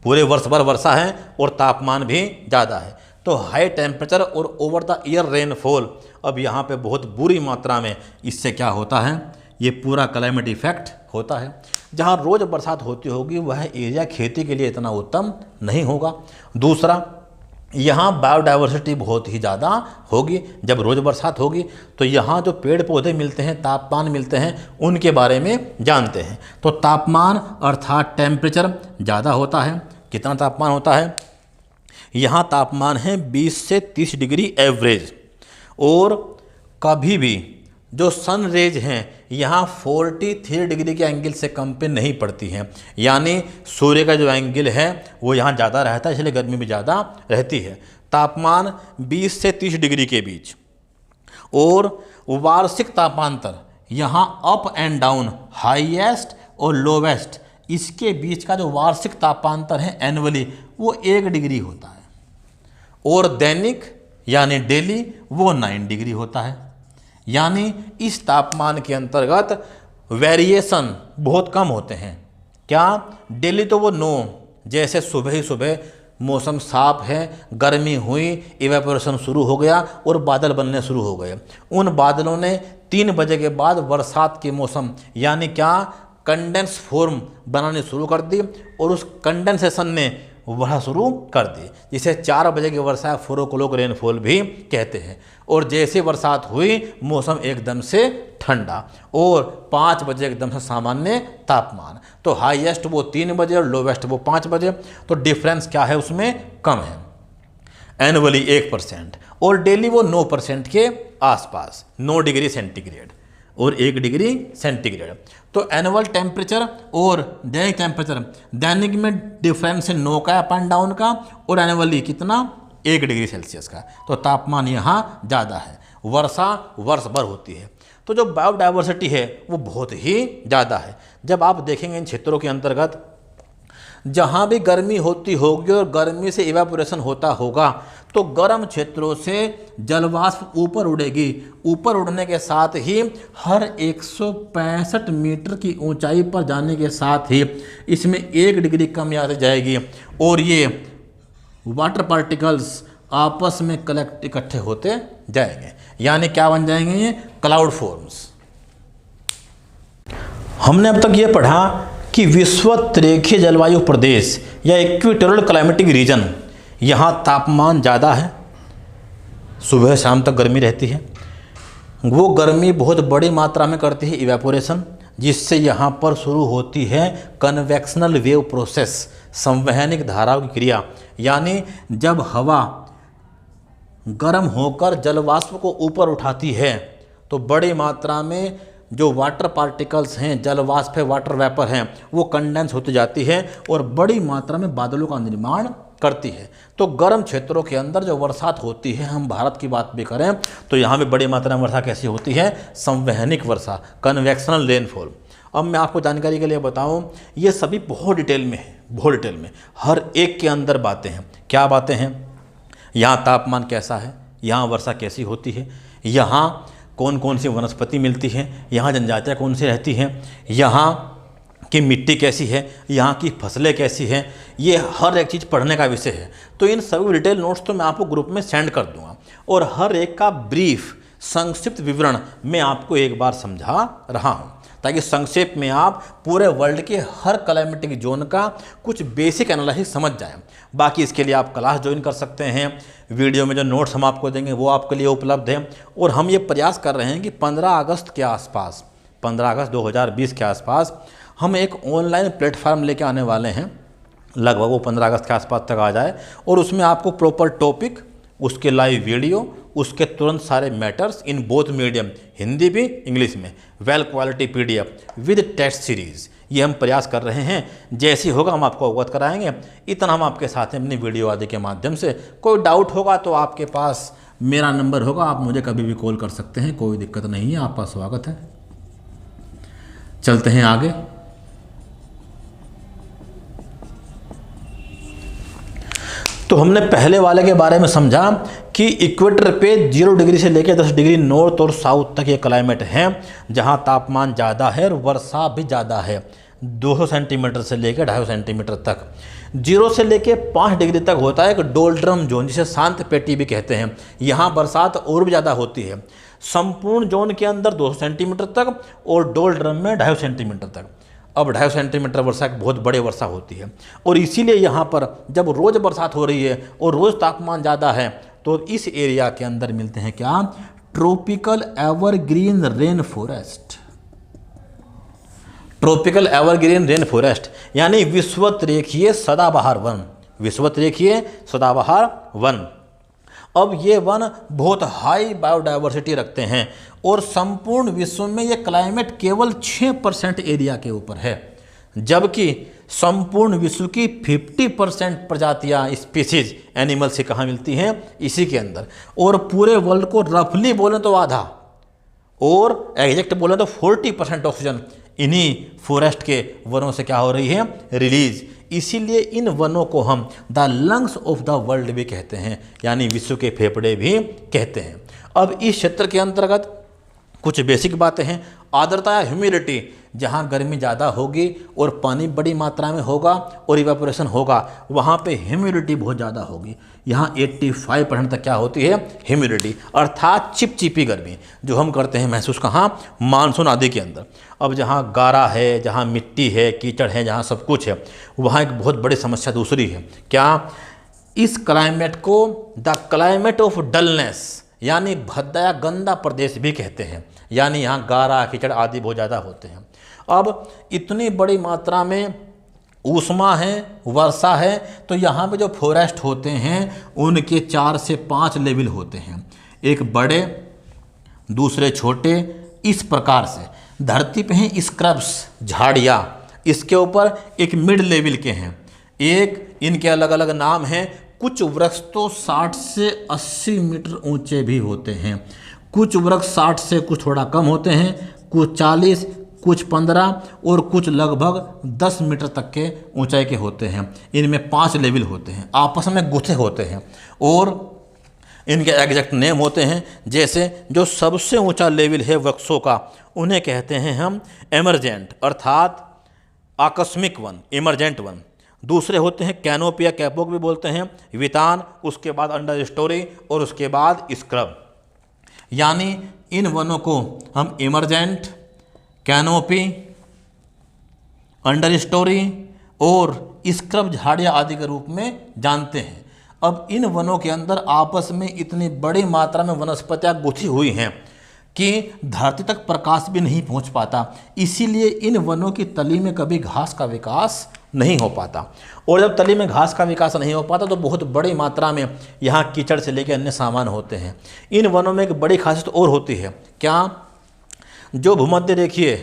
पूरे वर्ष भर वर्षा है और तापमान भी ज़्यादा है। तो हाई टेम्परेचर और ओवर द ईयर रेनफॉल, अब यहाँ पे बहुत बुरी मात्रा में इससे क्या होता है, ये पूरा क्लाइमेट इफेक्ट होता है। जहाँ रोज़ बरसात होती होगी वह एरिया खेती के लिए इतना उत्तम नहीं होगा। दूसरा, यहाँ बायोडाइवर्सिटी बहुत ही ज़्यादा होगी। जब रोज़ बरसात होगी तो यहाँ जो पेड़ पौधे मिलते हैं, तापमान मिलते हैं, उनके बारे में जानते हैं। तो तापमान अर्थात टेम्परेचर ज़्यादा होता है। कितना तापमान होता है, यहाँ तापमान है 20 से 30 डिग्री एवरेज, और कभी भी जो सन रेज हैं यहाँ 43 डिग्री के एंगल से कम पे नहीं पड़ती हैं, यानी सूर्य का जो एंगल है वो यहाँ ज़्यादा रहता है, इसलिए गर्मी भी ज़्यादा रहती है। तापमान 20 से 30 डिग्री के बीच, और वार्षिक तापांतर यहाँ अप एंड डाउन, हाईएस्ट और लोवेस्ट, इसके बीच का जो वार्षिक तापांतर है एनुअली वो 1 डिग्री होता है, और दैनिक यानी डेली वो 9 डिग्री होता है। यानी इस तापमान के अंतर्गत वेरिएशन बहुत कम होते हैं। क्या, डेली तो वो 9, जैसे सुबह ही सुबह मौसम साफ है, गर्मी हुई, इवेपोरेशन शुरू हो गया और बादल बनने शुरू हो गए। उन बादलों ने 3 बजे के बाद बरसात के मौसम यानी क्या, कंडेंस फॉर्म बनाने शुरू कर दी, और उस कंडेंसेशन ने वर्षा शुरू कर दी, जिसे 4 बजे की वर्षा फोरोक्लोक रेनफॉल भी कहते हैं। और जैसे बरसात हुई मौसम एकदम से ठंडा, और 5 बजे एकदम से सामान्य तापमान। तो हाईएस्ट वो 3 बजे और लोवेस्ट वो 5 बजे, तो डिफरेंस क्या है उसमें, कम है। एनुअली 1%, और डेली वो 9% के आसपास, 9 डिग्री सेंटीग्रेड और 1 डिग्री सेंटीग्रेड। तो एनुअल टेम्परेचर और दैनिक टेम्परेचर, दैनिक में डिफरेंस है 9 का अप एंड डाउन का, और एनुअली कितना, 1 डिग्री सेल्सियस का। तो तापमान यहाँ ज़्यादा है, वर्षा वर्ष भर होती है। तो जो बायोडाइवर्सिटी है वो बहुत ही ज़्यादा है। जब आप देखेंगे इन क्षेत्रों के अंतर्गत जहाँ भी गर्मी होती होगी और गर्मी से इवेपोरेशन होता होगा, तो गर्म क्षेत्रों से जलवाष्प ऊपर उड़ेगी। ऊपर उड़ने के साथ ही हर 165 मीटर की ऊंचाई पर जाने के साथ ही इसमें 1 डिग्री कम आ जाएगी, और ये वाटर पार्टिकल्स आपस में इकट्ठे होते जाएंगे, यानी क्या बन जाएंगे, ये क्लाउड फॉर्म्स। हमने अब तक ये पढ़ा कि विषुवत रेखीय जलवायु प्रदेश या इक्वेटोरियल क्लाइमेटिक रीजन, यहाँ तापमान ज़्यादा है, सुबह शाम तक गर्मी रहती है। वो गर्मी बहुत बड़ी मात्रा में करती है इवेपोरेशन, जिससे यहाँ पर शुरू होती है कन्वेक्शनल वेव प्रोसेस, संवहनिक धाराओं की क्रिया। यानी जब हवा गर्म होकर जलवाष्प को ऊपर उठाती है तो बड़ी मात्रा में जो वाटर पार्टिकल्स हैं, जलवाष्प है, वाटर वेपर हैं, वो कंडेंस होती जाती है और बड़ी मात्रा में बादलों का निर्माण करती है। तो गर्म क्षेत्रों के अंदर जो बरसात होती है, हम भारत की बात भी करें तो यहाँ भी बड़ी मात्रा में वर्षा कैसी होती है, संवहनिक वर्षा, कन्वेक्शनल रेनफॉल। अब मैं आपको जानकारी के लिए बताऊं, ये सभी बहुत डिटेल में है, बहुत डिटेल में, हर एक के अंदर बातें हैं। क्या बातें हैं, यहाँ तापमान कैसा है, यहाँ वर्षा कैसी होती है, यहाँ कौन कौन सी वनस्पति मिलती हैं, यहाँ जनजातियाँ कौन सी रहती हैं, यहाँ की मिट्टी कैसी है, यहाँ की फसलें कैसी हैं, ये हर एक चीज़ पढ़ने का विषय है। तो इन सभी डिटेल नोट्स तो मैं आपको ग्रुप में सेंड कर दूंगा, और हर एक का ब्रीफ संक्षिप्त विवरण मैं आपको एक बार समझा रहा हूँ, ताकि संक्षेप में आप पूरे वर्ल्ड के हर क्लाइमेटिक जोन का कुछ बेसिक एनालिसिस समझ जाएं। बाकी इसके लिए आप क्लास ज्वाइन कर सकते हैं। वीडियो में जो नोट्स हम आपको देंगे वो आपके लिए उपलब्ध है। और हम ये प्रयास कर रहे हैं कि 15 अगस्त के आसपास, 15 अगस्त 2020 के आसपास हम एक ऑनलाइन प्लेटफार्म लेके आने वाले हैं। लगभग वो 15 अगस्त के आसपास तक आ जाए और उसमें आपको प्रॉपर टॉपिक, उसके लाइव वीडियो, उसके तुरंत सारे matters in both medium, Hindi भी इंग्लिश में, well quality PDF with test series, ये हम प्रयास कर रहे हैं। जैसे होगा हम आपको अवगत कराएंगे। इतना हम आपके साथ हैं अपनी वीडियो आदि के माध्यम से। कोई डाउट होगा तो आपके पास मेरा नंबर होगा, आप मुझे कभी भी कॉल कर सकते हैं, कोई दिक्कत नहीं है। आपका स्वागत है। चलते हैं आगे। तो हमने पहले वाले के बारे में समझा कि इक्वेटर पे 0 डिग्री से लेकर 10 डिग्री नॉर्थ और साउथ तक ये क्लाइमेट है, जहाँ तापमान ज़्यादा है और वर्षा भी ज़्यादा है। 200 सेंटीमीटर से लेकर 250 सेंटीमीटर तक। 0 से लेकर 5 डिग्री तक होता है एक डोल्ड्रम जोन, जिसे शांत पेटी भी कहते हैं। यहाँ बरसात और भी ज़्यादा होती है। संपूर्ण जोन के अंदर 200 सेंटीमीटर तक और डोल्ड्रम में 250 सेंटीमीटर तक। अब 250 सेंटीमीटर वर्षा एक बहुत बड़ी वर्षा होती है और इसीलिए यहाँ पर जब रोज़ बरसात हो रही है और रोज़ तापमान ज़्यादा है तो इस एरिया के अंदर मिलते हैं क्या, tropical evergreen rain forest. Tropical evergreen rain forest यानी विषुवत-रेखीय सदाबहार वन। विषुवत-रेखीय सदाबहार वन। अब ये वन बहुत हाई बायोडाइवर्सिटी रखते हैं और संपूर्ण विश्व में ये क्लाइमेट केवल 6% एरिया के ऊपर है, जबकि संपूर्ण विश्व की 50% प्रजातियां, स्पीसीज, एनिमल से कहाँ मिलती हैं, इसी के अंदर। और पूरे वर्ल्ड को रफली बोलें तो आधा और एग्जैक्ट बोलें तो 40% ऑक्सीजन इन्हीं फॉरेस्ट के वनों से क्या हो रही है, रिलीज। इसीलिए इन वनों को हम the lungs of the world भी कहते हैं, यानी विश्व के फेफड़े भी कहते हैं। अब इस क्षेत्र के अंतर्गत कुछ बेसिक बातें हैं। आर्द्रता या ह्यूमिडिटी, जहाँ गर्मी ज़्यादा होगी और पानी बड़ी मात्रा में होगा और इवेपोरेशन होगा, वहाँ पे ह्यूमिडिटी बहुत ज़्यादा होगी। यहाँ 85% तक क्या होती है, ह्यूमिडिटी, अर्थात चिपचिपी गर्मी, जो हम करते हैं महसूस कहाँ, मानसून आदि के अंदर। अब जहाँ गारा है, जहाँ मिट्टी है, कीचड़ है, जहाँ सब कुछ है, वहाँ एक बहुत बड़ी समस्या दूसरी है। क्या, इस क्लाइमेट को द क्लाइमेट ऑफ डलनेस यानी भद्दा या गंदा प्रदेश भी कहते हैं, यानी यहाँ गारा, कीचड़ आदि बहुत ज़्यादा होते हैं। अब इतनी बड़ी मात्रा में ऊष्मा है, वर्षा है, तो यहाँ पे जो फॉरेस्ट होते हैं उनके 4 से 5 लेवल होते हैं, एक बड़े, दूसरे छोटे। इस प्रकार से धरती पे हैं स्क्रब्स, झाड़ियाँ, इसके ऊपर एक मिड लेवल के हैं, एक इनके अलग अलग नाम हैं। कुछ वृक्ष तो 60 से 80 मीटर ऊंचे भी होते हैं, कुछ वृक्ष 60 से कुछ थोड़ा कम होते हैं, कुछ 40, कुछ 15 और कुछ लगभग 10 मीटर तक के ऊंचाई के होते हैं। इनमें 5 लेवल होते हैं, आपस में गुथे होते हैं और इनके एग्जैक्ट नेम होते हैं। जैसे जो सबसे ऊंचा लेवल है वृक्षों का, उन्हें कहते हैं हम एमरजेंट, अर्थात आकस्मिक वन, इमरजेंट वन। दूसरे होते हैं कैनोपी या कैपोक भी बोलते हैं, वितान, उसके बाद अंडर स्टोरी और उसके बाद स्क्रब। यानी इन वनों को हम इमरजेंट, कैनोपी, अंडर स्टोरी और स्क्रब झाड़ियाँ आदि के रूप में जानते हैं। अब इन वनों के अंदर आपस में इतनी बड़ी मात्रा में वनस्पतियाँ गुथी हुई हैं कि धरती तक प्रकाश भी नहीं पहुंच पाता। इसीलिए इन वनों की तली में कभी घास का विकास नहीं हो पाता। और जब तली में घास का विकास नहीं हो पाता तो बहुत बड़ी मात्रा में यहाँ कीचड़ से लेकर अन्य सामान होते हैं। इन वनों में एक बड़ी खासियत और होती है, क्या, जो भूमध्य रेखीय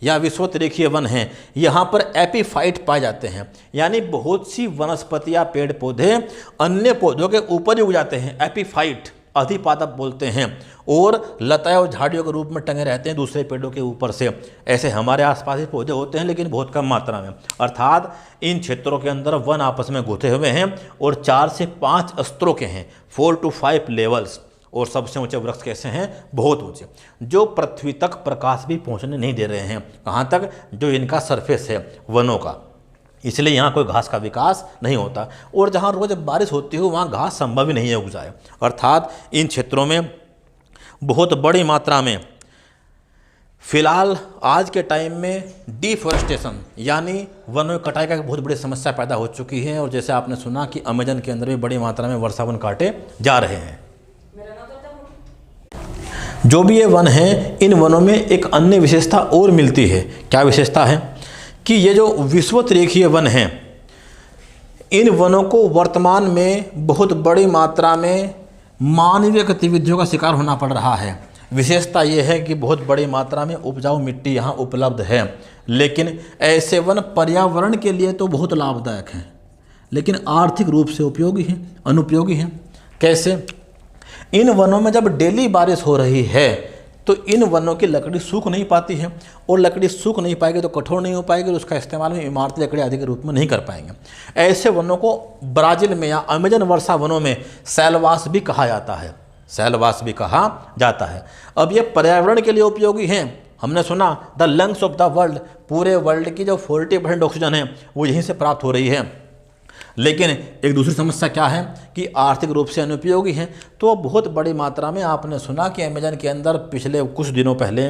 या विषुवत रेखीय वन हैं, यहाँ पर एपीफाइट पाए जाते हैं, यानी बहुत सी वनस्पतियाँ, पेड़ पौधे अन्य पौधों के ऊपर ही उग जाते हैं, एपीफाइट, अधिपादप बोलते हैं, और लताएं और झाड़ियों के रूप में टंगे रहते हैं दूसरे पेड़ों के ऊपर से। ऐसे हमारे आसपास ही पौधे होते हैं लेकिन बहुत कम मात्रा में। अर्थात इन क्षेत्रों के अंदर वन आपस में गुथे हुए हैं और 4 से 5 स्तरों के हैं, 4 to 5 लेवल्स। और सबसे ऊंचे वृक्ष कैसे हैं, बहुत ऊंचे, जो पृथ्वी तक प्रकाश भी पहुंचने नहीं दे रहे हैं। कहाँ तक, जो इनका सरफेस है वनों का। इसलिए यहाँ कोई घास का विकास नहीं होता और जहाँ रोज बारिश होती हो वहाँ घास संभव ही नहीं है उग जाए। अर्थात इन क्षेत्रों में बहुत बड़ी मात्रा में फिलहाल आज के टाइम में डिफॉरेस्टेशन यानी वनों की कटाई का एक बहुत बड़ी समस्या पैदा हो चुकी है, और जैसे आपने सुना कि अमेजन के अंदर भी बड़ी मात्रा में वर्षा वन काटे जा रहे हैं। जो भी ये वन हैं, इन वनों में एक अन्य विशेषता और मिलती है। क्या विशेषता है कि ये जो विषुवत-रेखीय वन हैं, इन वनों को वर्तमान में बहुत बड़ी मात्रा में मानवीय गतिविधियों का शिकार होना पड़ रहा है। विशेषता ये है कि बहुत बड़ी मात्रा में उपजाऊ मिट्टी यहाँ उपलब्ध है, लेकिन ऐसे वन पर्यावरण के लिए तो बहुत लाभदायक हैं, लेकिन आर्थिक रूप से उपयोगी हैं, अनुपयोगी हैं। कैसे? इन वनों में जब डेली बारिश हो रही है तो इन वनों की लकड़ी सूख नहीं पाती है, और लकड़ी सूख नहीं पाएगी तो कठोर नहीं हो पाएगी, और उसका इस्तेमाल में इमारती लकड़ी आदि के रूप में नहीं कर पाएंगे। ऐसे वनों को ब्राज़ील में या अमेजन वर्षा वनों में सैलवास भी कहा जाता है, सैलवास भी कहा जाता है। अब ये पर्यावरण के लिए उपयोगी हैं। हमने सुना the lungs of the world, पूरे वर्ल्ड की जो 40% ऑक्सीजन है वो यहीं से प्राप्त हो रही है। लेकिन एक दूसरी समस्या क्या है कि आर्थिक रूप से अनुपयोगी हैं। तो बहुत बड़ी मात्रा में आपने सुना कि अमेजन के अंदर पिछले कुछ दिनों पहले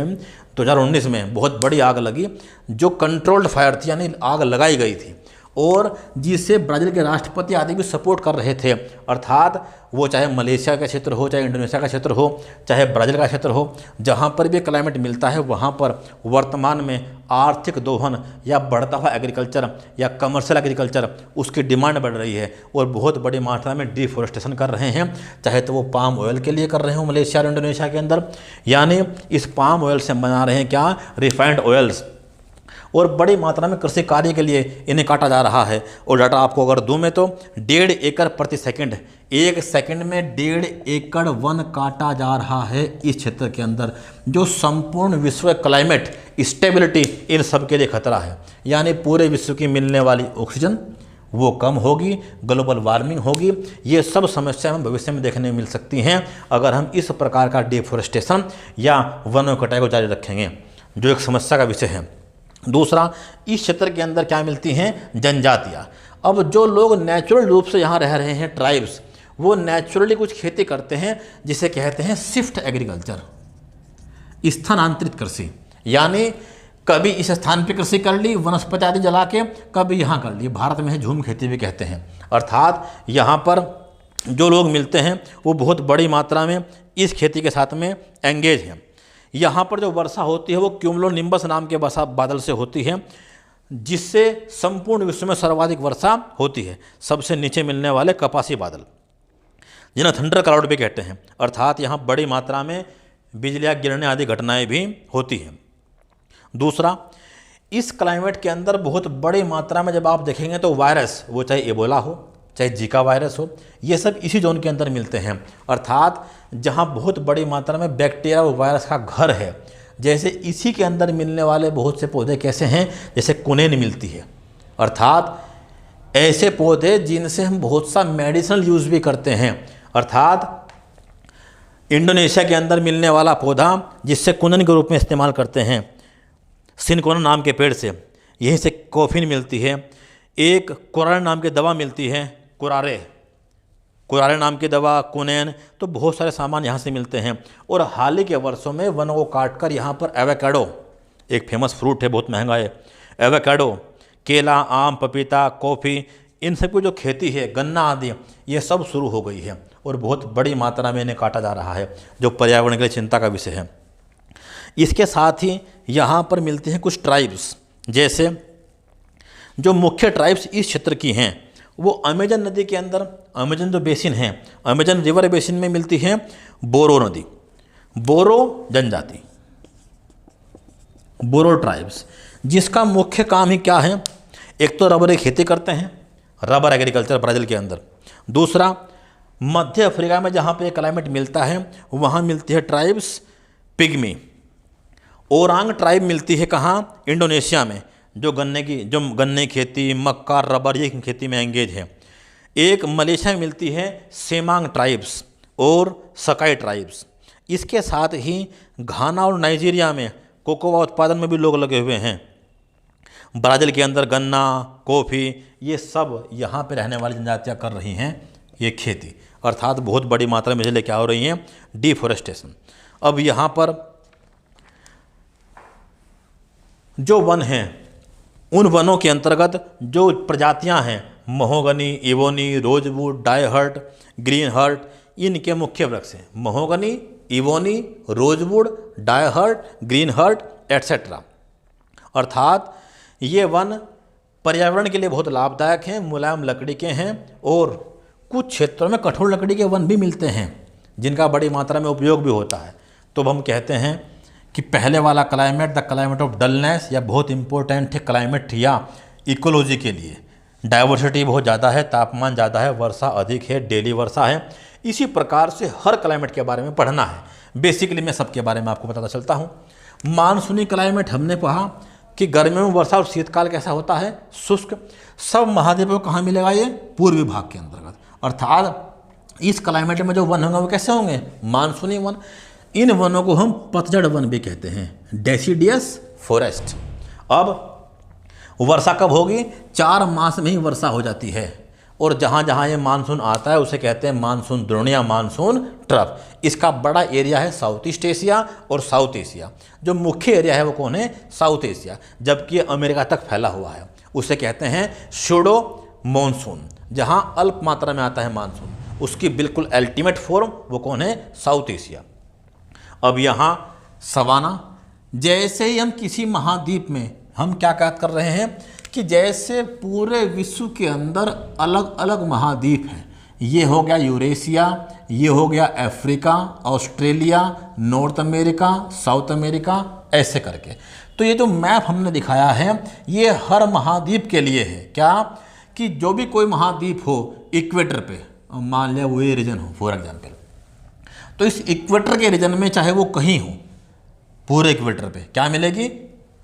2019 में बहुत बड़ी आग लगी, जो कंट्रोल्ड फायर थी, यानी आग लगाई गई थी, और जिसे ब्राज़ील के राष्ट्रपति आदि भी सपोर्ट कर रहे थे। अर्थात वो चाहे मलेशिया का क्षेत्र हो, चाहे इंडोनेशिया का क्षेत्र हो, चाहे ब्राज़ील का क्षेत्र हो, जहाँ पर भी क्लाइमेट मिलता है वहाँ पर वर्तमान में आर्थिक दोहन या बढ़ता हुआ एग्रीकल्चर या कमर्शियल एग्रीकल्चर, उसकी डिमांड बढ़ रही है, और बहुत बड़ी मात्रा में डिफॉरेस्टेशन कर रहे हैं। चाहे तो वो पाम ऑयल के लिए कर रहे हो मलेशिया और इंडोनेशिया के अंदर, यानी इस पाम ऑयल से बना रहे हैं क्या, रिफाइंड ऑयल्स, और बड़ी मात्रा में कृषि कार्य के लिए इन्हें काटा जा रहा है। और डाटा आपको अगर दूं मैं तो 1.5 एकड़ प्रति सेकंड, एक सेकंड में 1.5 एकड़ वन काटा जा रहा है इस क्षेत्र के अंदर, जो संपूर्ण विश्व क्लाइमेट स्टेबिलिटी इन सब के लिए खतरा है। यानी पूरे विश्व की मिलने वाली ऑक्सीजन वो कम होगी, ग्लोबल वार्मिंग होगी। ये सब समस्या हमें भविष्य में देखने मिल सकती हैं अगर हम इस प्रकार का डिफॉरेस्टेशन या वनों कटाई को जारी रखेंगे, जो एक समस्या का विषय है। दूसरा, इस क्षेत्र के अंदर क्या मिलती हैं, जनजातियाँ। अब जो लोग नेचुरल रूप से यहाँ रह रहे हैं, ट्राइब्स, वो नेचुरली कुछ खेती करते हैं जिसे कहते हैं शिफ्ट एग्रीकल्चर, स्थानांतरित कृषि। यानी कभी इस स्थान पे कृषि कर ली वनस्पति आदि जला के, कभी यहाँ कर ली। भारत में है झूम खेती भी कहते हैं। अर्थात यहाँ पर जो लोग मिलते हैं वो बहुत बड़ी मात्रा में इस खेती के साथ में एंगेज हैं। यहाँ पर जो वर्षा होती है वो क्यूमुलोनिम्बस नाम के बादल से होती है, जिससे संपूर्ण विश्व में सर्वाधिक वर्षा होती है। सबसे नीचे मिलने वाले कपासी बादल, जिन्हें थंडर क्लाउड भी कहते हैं। अर्थात यहाँ बड़ी मात्रा में बिजलियाँ गिरने आदि घटनाएं भी होती हैं। दूसरा, इस क्लाइमेट के अंदर बहुत बड़ी मात्रा में जब आप देखेंगे तो वायरस, वो चाहे एबोला हो, चाहे जीका वायरस हो, ये सब इसी जोन के अंदर मिलते हैं। अर्थात जहाँ बहुत बड़ी मात्रा में बैक्टीरिया और वायरस का घर है। जैसे इसी के अंदर मिलने वाले बहुत से पौधे कैसे हैं, जैसे कुनेन मिलती है। अर्थात ऐसे पौधे जिनसे हम बहुत सा मेडिसिनल यूज़ भी करते हैं। अर्थात इंडोनेशिया के अंदर मिलने वाला पौधा जिससे कुनन के रूप में इस्तेमाल करते हैं, सिनकोना नाम के पेड़ से, यहीं से कॉफिन मिलती है। एक कुरारे नाम की दवा मिलती है, कुरारे नाम की दवा, कुनेन, तो बहुत सारे सामान यहाँ से मिलते हैं। और हाल ही के वर्षों में वनों को काटकर यहाँ पर एवोकाडो, एक फेमस फ्रूट है, बहुत महंगा है, एवोकाडो, केला, आम, पपीता, कॉफ़ी, इन सब की जो खेती है, गन्ना आदि, ये सब शुरू हो गई है, और बहुत बड़ी मात्रा में इन्हें काटा जा रहा है, जो पर्यावरण के लिए चिंता का विषय है। इसके साथ ही यहाँ पर मिलती हैं कुछ ट्राइब्स, जैसे जो मुख्य ट्राइब्स इस क्षेत्र की हैं वो अमेजन नदी के अंदर, अमेजन जो बेसिन है, अमेजन रिवर बेसिन में मिलती है बोरो नदी, बोरो जनजाति, बोरो ट्राइब्स, जिसका मुख्य काम ही क्या है, एक तो रबर की खेती करते हैं, रबर एग्रीकल्चर ब्राज़ील के अंदर। दूसरा, मध्य अफ्रीका में जहाँ पे क्लाइमेट मिलता है वहाँ मिलती है ट्राइब्स पिग्मी। ओरांग ट्राइब मिलती है कहाँ, इंडोनेशिया में, जो गन्ने की खेती, मक्का, रबर, ये खेती में एंगेज है। एक मलेशिया में मिलती है सेमांग ट्राइब्स और सकाई ट्राइब्स। इसके साथ ही घाना और नाइजीरिया में कोकोआ उत्पादन में भी लोग लगे हुए हैं। ब्राज़ील के अंदर गन्ना, कॉफ़ी, ये सब यहाँ पे रहने वाली जनजातियाँ कर रही हैं ये खेती। अर्थात बहुत बड़ी मात्रा में क्या हो रही हैं, डिफॉरेस्टेशन। अब यहाँ पर जो वन हैं उन वनों के अंतर्गत जो प्रजातियां हैं महोगनी, इवोनी, रोजवुड, डायहर्ट, ग्रीन हर्ट, इनके मुख्य वृक्ष हैं महोगनी, इवोनी, रोजवुड, डायहर्ट, ग्रीन हर्ट एट्सेट्रा। अर्थात ये वन पर्यावरण के लिए बहुत लाभदायक हैं, मुलायम लकड़ी के हैं और कुछ क्षेत्रों में कठोर लकड़ी के वन भी मिलते हैं जिनका बड़ी मात्रा में उपयोग भी होता है। तो हम कहते हैं कि पहले वाला climate the climate of dullness या बहुत इंपॉर्टेंट है क्लाइमेट या इकोलॉजी के लिए। डाइवर्सिटी बहुत ज़्यादा है, तापमान ज़्यादा है, वर्षा अधिक है, डेली वर्षा है। इसी प्रकार से हर क्लाइमेट के बारे में पढ़ना है। बेसिकली मैं सबके बारे में आपको बताता चलता हूँ। मानसूनी क्लाइमेट हमने पढ़ा कि गर्मियों में वर्षा और शीतकाल कैसा होता है, शुष्क। सब महाद्वीपों को कहाँ मिलेगा, ये पूर्वी भाग के अंतर्गत। अर्थात इस क्लाइमेट में जो वन होंगे वो कैसे होंगे, मानसूनी वन। इन वनों को हम पतझड़ वन भी कहते हैं, डेसिडियस फॉरेस्ट। अब वर्षा कब होगी, 4 मास में ही वर्षा हो जाती है और जहाँ जहाँ ये मानसून आता है उसे कहते हैं मानसून द्रोण या मानसून ट्रफ। इसका बड़ा एरिया है साउथ ईस्ट एशिया और साउथ एशिया। जो मुख्य एरिया है वो कौन है, साउथ एशिया, जबकि अमेरिका तक फैला हुआ है उसे कहते हैं शूडो मॉनसून। जहाँ अल्प मात्रा में आता है मानसून, उसकी बिल्कुल अल्टीमेट फॉर्म वो कौन है, साउथ एशिया। अब यहाँ सवाना, जैसे ही हम किसी महाद्वीप में हम क्या कर रहे हैं कि जैसे पूरे विश्व के अंदर अलग अलग महाद्वीप हैं। ये हो गया यूरेशिया, ये हो गया Africa, Australia, north America, south America, ऐसे करके। तो ये जो मैप हमने दिखाया है ये हर महाद्वीप के लिए है। क्या कि जो भी कोई महाद्वीप हो इक्वेटर पे, मान लिया वो ये रीजन हो फॉर एग्जाम्पल, तो इस इक्वेटर के रीजन में चाहे वो कहीं हो पूरे इक्वेटर पे क्या मिलेगी,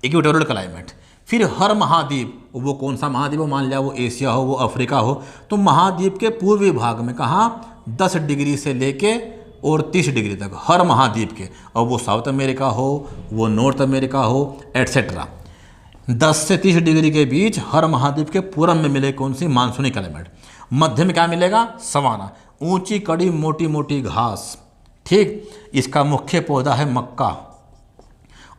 इक्वेटोरियल क्लाइमेट। फिर हर महाद्वीप, वो कौन सा महाद्वीप हो, मान लिया वो एशिया हो, वो अफ्रीका हो, तो महाद्वीप के पूर्वी भाग में कहाँ 10 डिग्री से लेके और 30 डिग्री तक हर महाद्वीप के, और वो साउथ अमेरिका हो, वो नॉर्थ अमेरिका हो, एट्सेट्रा। 10 से 30 डिग्री के बीच हर महाद्वीप के पूरब में मिले कौन सी, मानसूनी क्लाइमेट। मध्य में क्या मिलेगा, सवाना, ऊंची कड़ी मोटी मोटी घास। ठीक, इसका मुख्य पौधा है मक्का।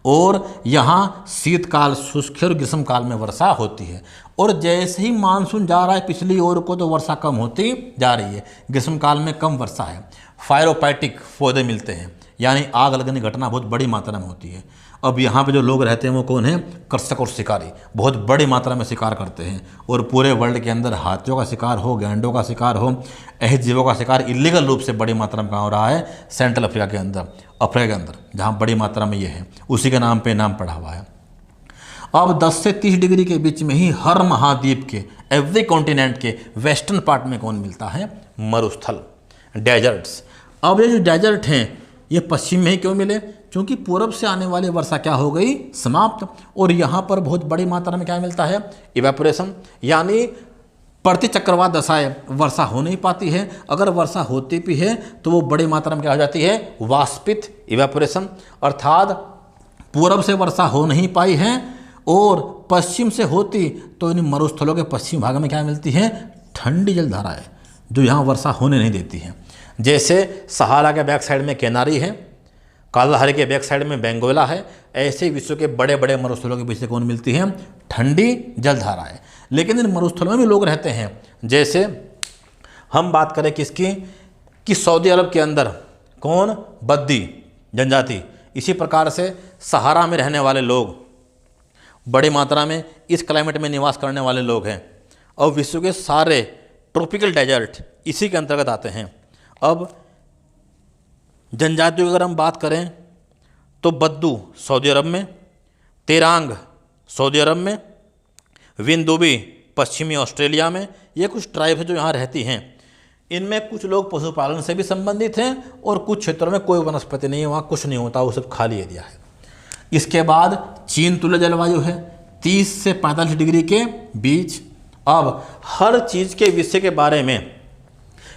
और यहाँ शीतकाल शुष्क और ग्रीष्मकाल में वर्षा होती है। और जैसे ही मानसून जा रहा है पिछली ओर को तो वर्षा कम होती जा रही है, ग्रीष्मकाल में कम वर्षा है। फायरोपाइटिक पौधे मिलते हैं, यानी आग लगने की घटना बहुत बड़ी मात्रा में होती है। अब यहाँ पे जो लोग रहते हैं वो कौन है, कृषक और शिकारी, बहुत बड़ी मात्रा में शिकार करते हैं। और पूरे वर्ल्ड के अंदर हाथियों का शिकार हो, गैंडों का शिकार हो, ऐसे जीवों का शिकार इलीगल रूप से बड़ी मात्रा में कहाँ हो रहा है, सेंट्रल अफ्रीका के अंदर, अफ्रीका के अंदर जहाँ बड़ी मात्रा में ये है, उसी के नाम पे नाम पड़ा हुआ है। अब 10 से 30 डिग्री के बीच में ही हर महाद्वीप के, एवरी कॉन्टिनेंट के वेस्टर्न पार्ट में कौन मिलता है, मरुस्थल, डेजर्ट्स। अब ये जो डेजर्ट हैं ये पश्चिम में ही क्यों मिले, क्योंकि पूरब से आने वाली वर्षा क्या हो गई, समाप्त। और यहाँ पर बहुत बड़ी मात्रा में क्या मिलता है, इवेपोरेशन, यानी प्रति चक्रवात दशाएं वर्षा हो नहीं पाती है। अगर वर्षा होती भी है तो वो बड़ी मात्रा में क्या हो जाती है, वाष्पित, इवेपोरेशन। अर्थात पूरब से वर्षा हो नहीं पाई है और पश्चिम से होती तो इन मरुस्थलों के पश्चिम भाग में क्या मिलती है, ठंडी जलधाराएं, जो यहाँ वर्षा होने नहीं देती हैं। जैसे सहारा के बैक साइड में केनारी है, कालाहारी के बैक साइड में बेंगोला है, ऐसे विश्व के बड़े बड़े मरुस्थलों के बीच से कौन मिलती है, ठंडी जलधाराएं। लेकिन इन मरुस्थलों में भी लोग रहते हैं। जैसे हम बात करें किसकी, कि सऊदी अरब के अंदर कौन, बद्दी जनजाति। इसी प्रकार से सहारा में रहने वाले लोग बड़ी मात्रा में इस क्लाइमेट में निवास करने वाले लोग हैं। और विश्व के सारे ट्रॉपिकल डेजर्ट इसी के अंतर्गत आते हैं। अब जनजातियों की अगर हम बात करें तो बद्दू सऊदी अरब में, तेरांग सऊदी अरब में, विंदुबी पश्चिमी ऑस्ट्रेलिया में, ये कुछ ट्राइब है जो यहाँ रहती हैं। इनमें कुछ लोग पशुपालन से भी संबंधित हैं और कुछ क्षेत्रों में कोई वनस्पति नहीं है, वहाँ कुछ नहीं होता, वो सब खाली एरिया है। इसके बाद चीन तुल्य जलवायु है 30 से 45 डिग्री के बीच। अब हर चीज़ के विषय के बारे में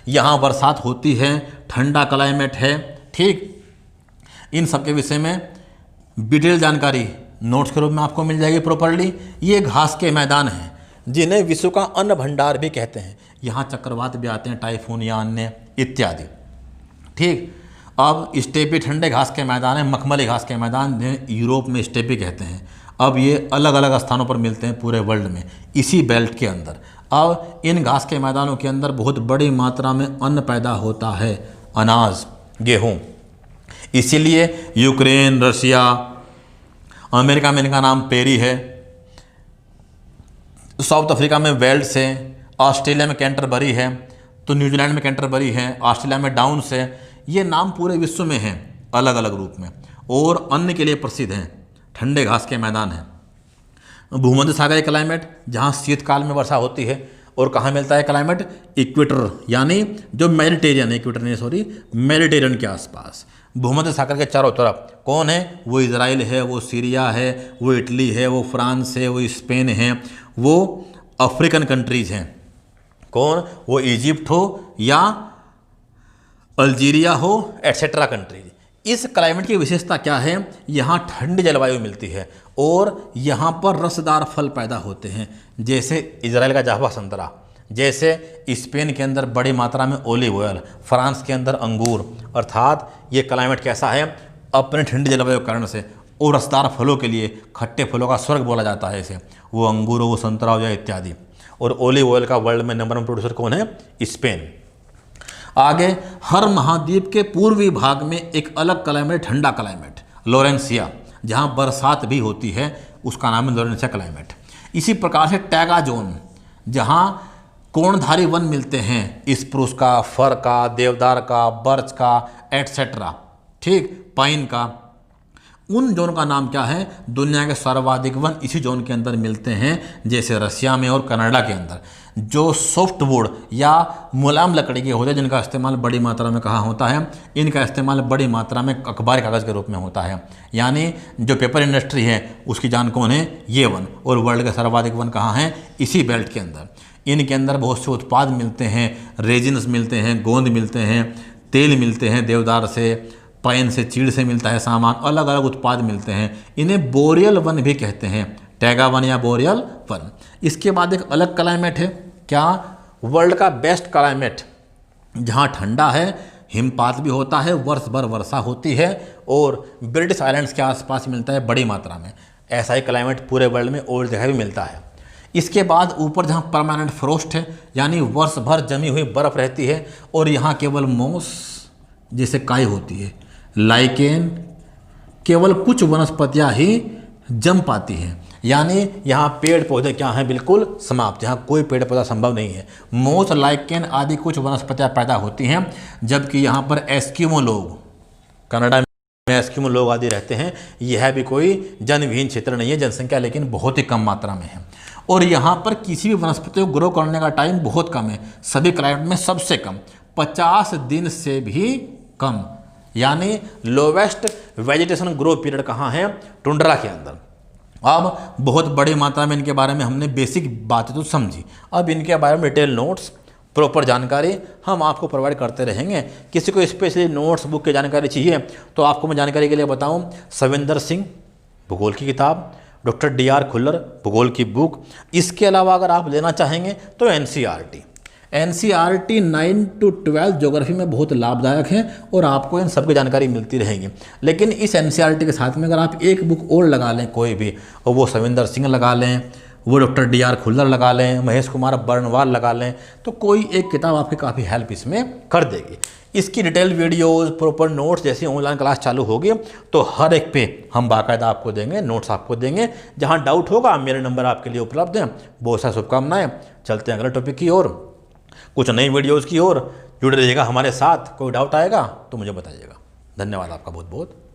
यहाँ बरसात होती है, ठंडा क्लाइमेट है, ठीक। इन सब के विषय में डिटेल जानकारी नोट्स के रूप में आपको मिल जाएगी प्रॉपर्ली। ये घास के मैदान हैं जिन्हें विश्व का अन्न भंडार भी कहते हैं। यहाँ चक्रवात भी आते हैं, टाइफून या अन्य इत्यादि, ठीक। अब स्टेपी ठंडे घास के मैदान है, मखमली घास के मैदान जिन्हें यूरोप में स्टेपी कहते हैं। अब ये अलग अलग स्थानों पर मिलते हैं पूरे वर्ल्ड में इसी बेल्ट के अंदर। अब इन घास के मैदानों के अंदर बहुत बड़ी मात्रा में अन्न पैदा होता है, अनाज, गेहूँ। इसीलिए यूक्रेन, रशिया, अमेरिका में इनका नाम पेरी है, साउथ अफ्रीका में वेल्स है, ऑस्ट्रेलिया में कैंटरबरी है, तो न्यूजीलैंड में कैंटरबरी है, ऑस्ट्रेलिया में डाउन्स है। ये नाम पूरे विश्व में हैं अलग अलग रूप में, और अन्न के लिए प्रसिद्ध हैं। ठंडे घास के मैदान हैं। भूमध्य सागर क्लाइमेट, जहाँ शीतकाल में वर्षा होती है। और कहाँ मिलता है क्लाइमेट? इक्वेटर, यानी जो मेडिटेरियन, इक्वेटर नहीं सॉरी, मेडिटेरियन के आसपास, भूमध्य सागर के चारों तरफ। कौन है? वो इजराइल है, वो सीरिया है, वो इटली है, वो फ्रांस है, वो स्पेन है, वो अफ्रीकन कंट्रीज़ हैं। कौन? वो इजिप्ट हो या अल्जीरिया हो, एट्सेट्रा कंट्रीज। इस क्लाइमेट की विशेषता क्या है? यहाँ ठंडी जलवायु मिलती है और यहाँ पर रसदार फल पैदा होते हैं, जैसे इजराइल का जावा संतरा, जैसे स्पेन के अंदर बड़ी मात्रा में ओलिव ऑयल, फ्रांस के अंदर अंगूर। अर्थात ये क्लाइमेट कैसा है? अपने ठंडी जलवायु के कारण से, और रसदार फलों के लिए, खट्टे फलों का स्वर्ग बोला जाता है इसे, वो अंगूर हो, वो संतरा हो या इत्यादि। और ओलिव ऑयल का वर्ल्ड में नंबर 1 प्रोड्यूसर कौन है? स्पेन। आगे, हर महाद्वीप के पूर्वी भाग में एक अलग क्लाइमेट, ठंडा क्लाइमेट, लोरेंसिया, जहाँ बरसात भी होती है, उसका नाम है लोरेंसिया क्लाइमेट। इसी प्रकार से टैगा जोन, जहाँ कोणधारी वन मिलते हैं, स्प्रूस का, फर का, देवदार का, बर्च का, एटसेट्रा, ठीक, पाइन का। उन जोन का नाम क्या है? दुनिया के सर्वाधिक वन इसी जोन के अंदर मिलते हैं, जैसे रशिया में और कनाडा के अंदर। जो सॉफ्ट वुड या मुलायम लकड़ी के होते हैं, जिनका इस्तेमाल बड़ी मात्रा में कहाँ होता है? इनका इस्तेमाल बड़ी मात्रा में अखबारी कागज़ के रूप में होता है। यानी जो पेपर इंडस्ट्री है उसकी जान कौन है? ये वन। और वर्ल्ड के सर्वाधिक वन कहाँ हैं? इसी बेल्ट के अंदर। इनके अंदर बहुत से उत्पाद मिलते हैं, रेजिन्स मिलते हैं, गोंद मिलते हैं, तेल मिलते हैं देवदार से, पाइन से, चीड़ से मिलता है सामान, अलग अलग उत्पाद मिलते हैं। इन्हें बोरियल वन भी कहते हैं, टैगा वन या बोरियल वन। इसके बाद एक अलग क्लाइमेट है, क्या? वर्ल्ड का बेस्ट क्लाइमेट, जहाँ ठंडा है, हिमपात भी होता है, वर्ष भर वर्षा होती है, और ब्रिटिश आइलैंड्स के आसपास मिलता है बड़ी मात्रा में। ऐसा ही क्लाइमेट पूरे वर्ल्ड में और जगह भी मिलता है। इसके बाद ऊपर जहाँ परमानेंट फ्रोस्ट है, यानी वर्ष भर जमी हुई बर्फ़ रहती है, और यहाँ केवल मॉस जैसे काई होती है, लाइकेन, केवल कुछ वनस्पतियाँ ही जम पाती हैं। यानी यहाँ पेड़ पौधे क्या हैं? बिल्कुल समाप्त, यहाँ कोई पेड़ पौधा संभव नहीं है। मोस, लाइकेन आदि कुछ वनस्पतियाँ पैदा होती हैं, जबकि यहाँ पर एस्किमो लोग, कनाडा में एस्किमो लोग आदि रहते हैं। यह भी कोई जनविहीन क्षेत्र नहीं है, जनसंख्या लेकिन बहुत ही कम मात्रा में है। और यहाँ पर किसी भी वनस्पति को ग्रो करने का टाइम बहुत कम है, सभी क्लाइमेट में सबसे कम, 50 दिन से भी कम। यानी लोवेस्ट वेजिटेशन ग्रो पीरियड कहाँ है? टुंड्रा के अंदर। अब बहुत बड़ी मात्रा में इनके बारे में हमने बेसिक बातें तो समझी। अब इनके बारे में डिटेल नोट्स, प्रॉपर जानकारी हम आपको प्रोवाइड करते रहेंगे। किसी को स्पेशली नोट्स, बुक की जानकारी चाहिए तो आपको मैं जानकारी के लिए बताऊं, सविंदर सिंह भूगोल की किताब, डॉक्टर DR खुल्लर भूगोल की बुक। इसके अलावा अगर आप लेना चाहेंगे तो NCERT 9 to 12 ज्योग्राफी में बहुत लाभदायक है, और आपको इन सब की जानकारी मिलती रहेगी। लेकिन इस NCERT के साथ में अगर आप एक बुक और लगा लें कोई भी, और वो सविंदर सिंह लगा लें, वो डॉक्टर DR खुल्लर लगा लें, महेश कुमार बर्नवाल लगा लें, तो कोई एक किताब आपकी काफ़ी हेल्प इसमें कर देगी। इसकी डिटेल वीडियोज़, प्रॉपर नोट्स, जैसे ऑनलाइन क्लास चालू होगी तो हर एक पे हम बाकायदा आपको देंगे, नोट्स आपको देंगे। जहाँ डाउट होगा मेरे नंबर आपके लिए उपलब्ध हैं। बहुत सारी शुभकामनाएं। चलते हैं अगले टॉपिक की ओर, कुछ नई वीडियोज़ की ओर। जुड़े रहिएगा हमारे साथ। कोई डाउट आएगा तो मुझे बताइएगा। धन्यवाद आपका बहुत बहुत।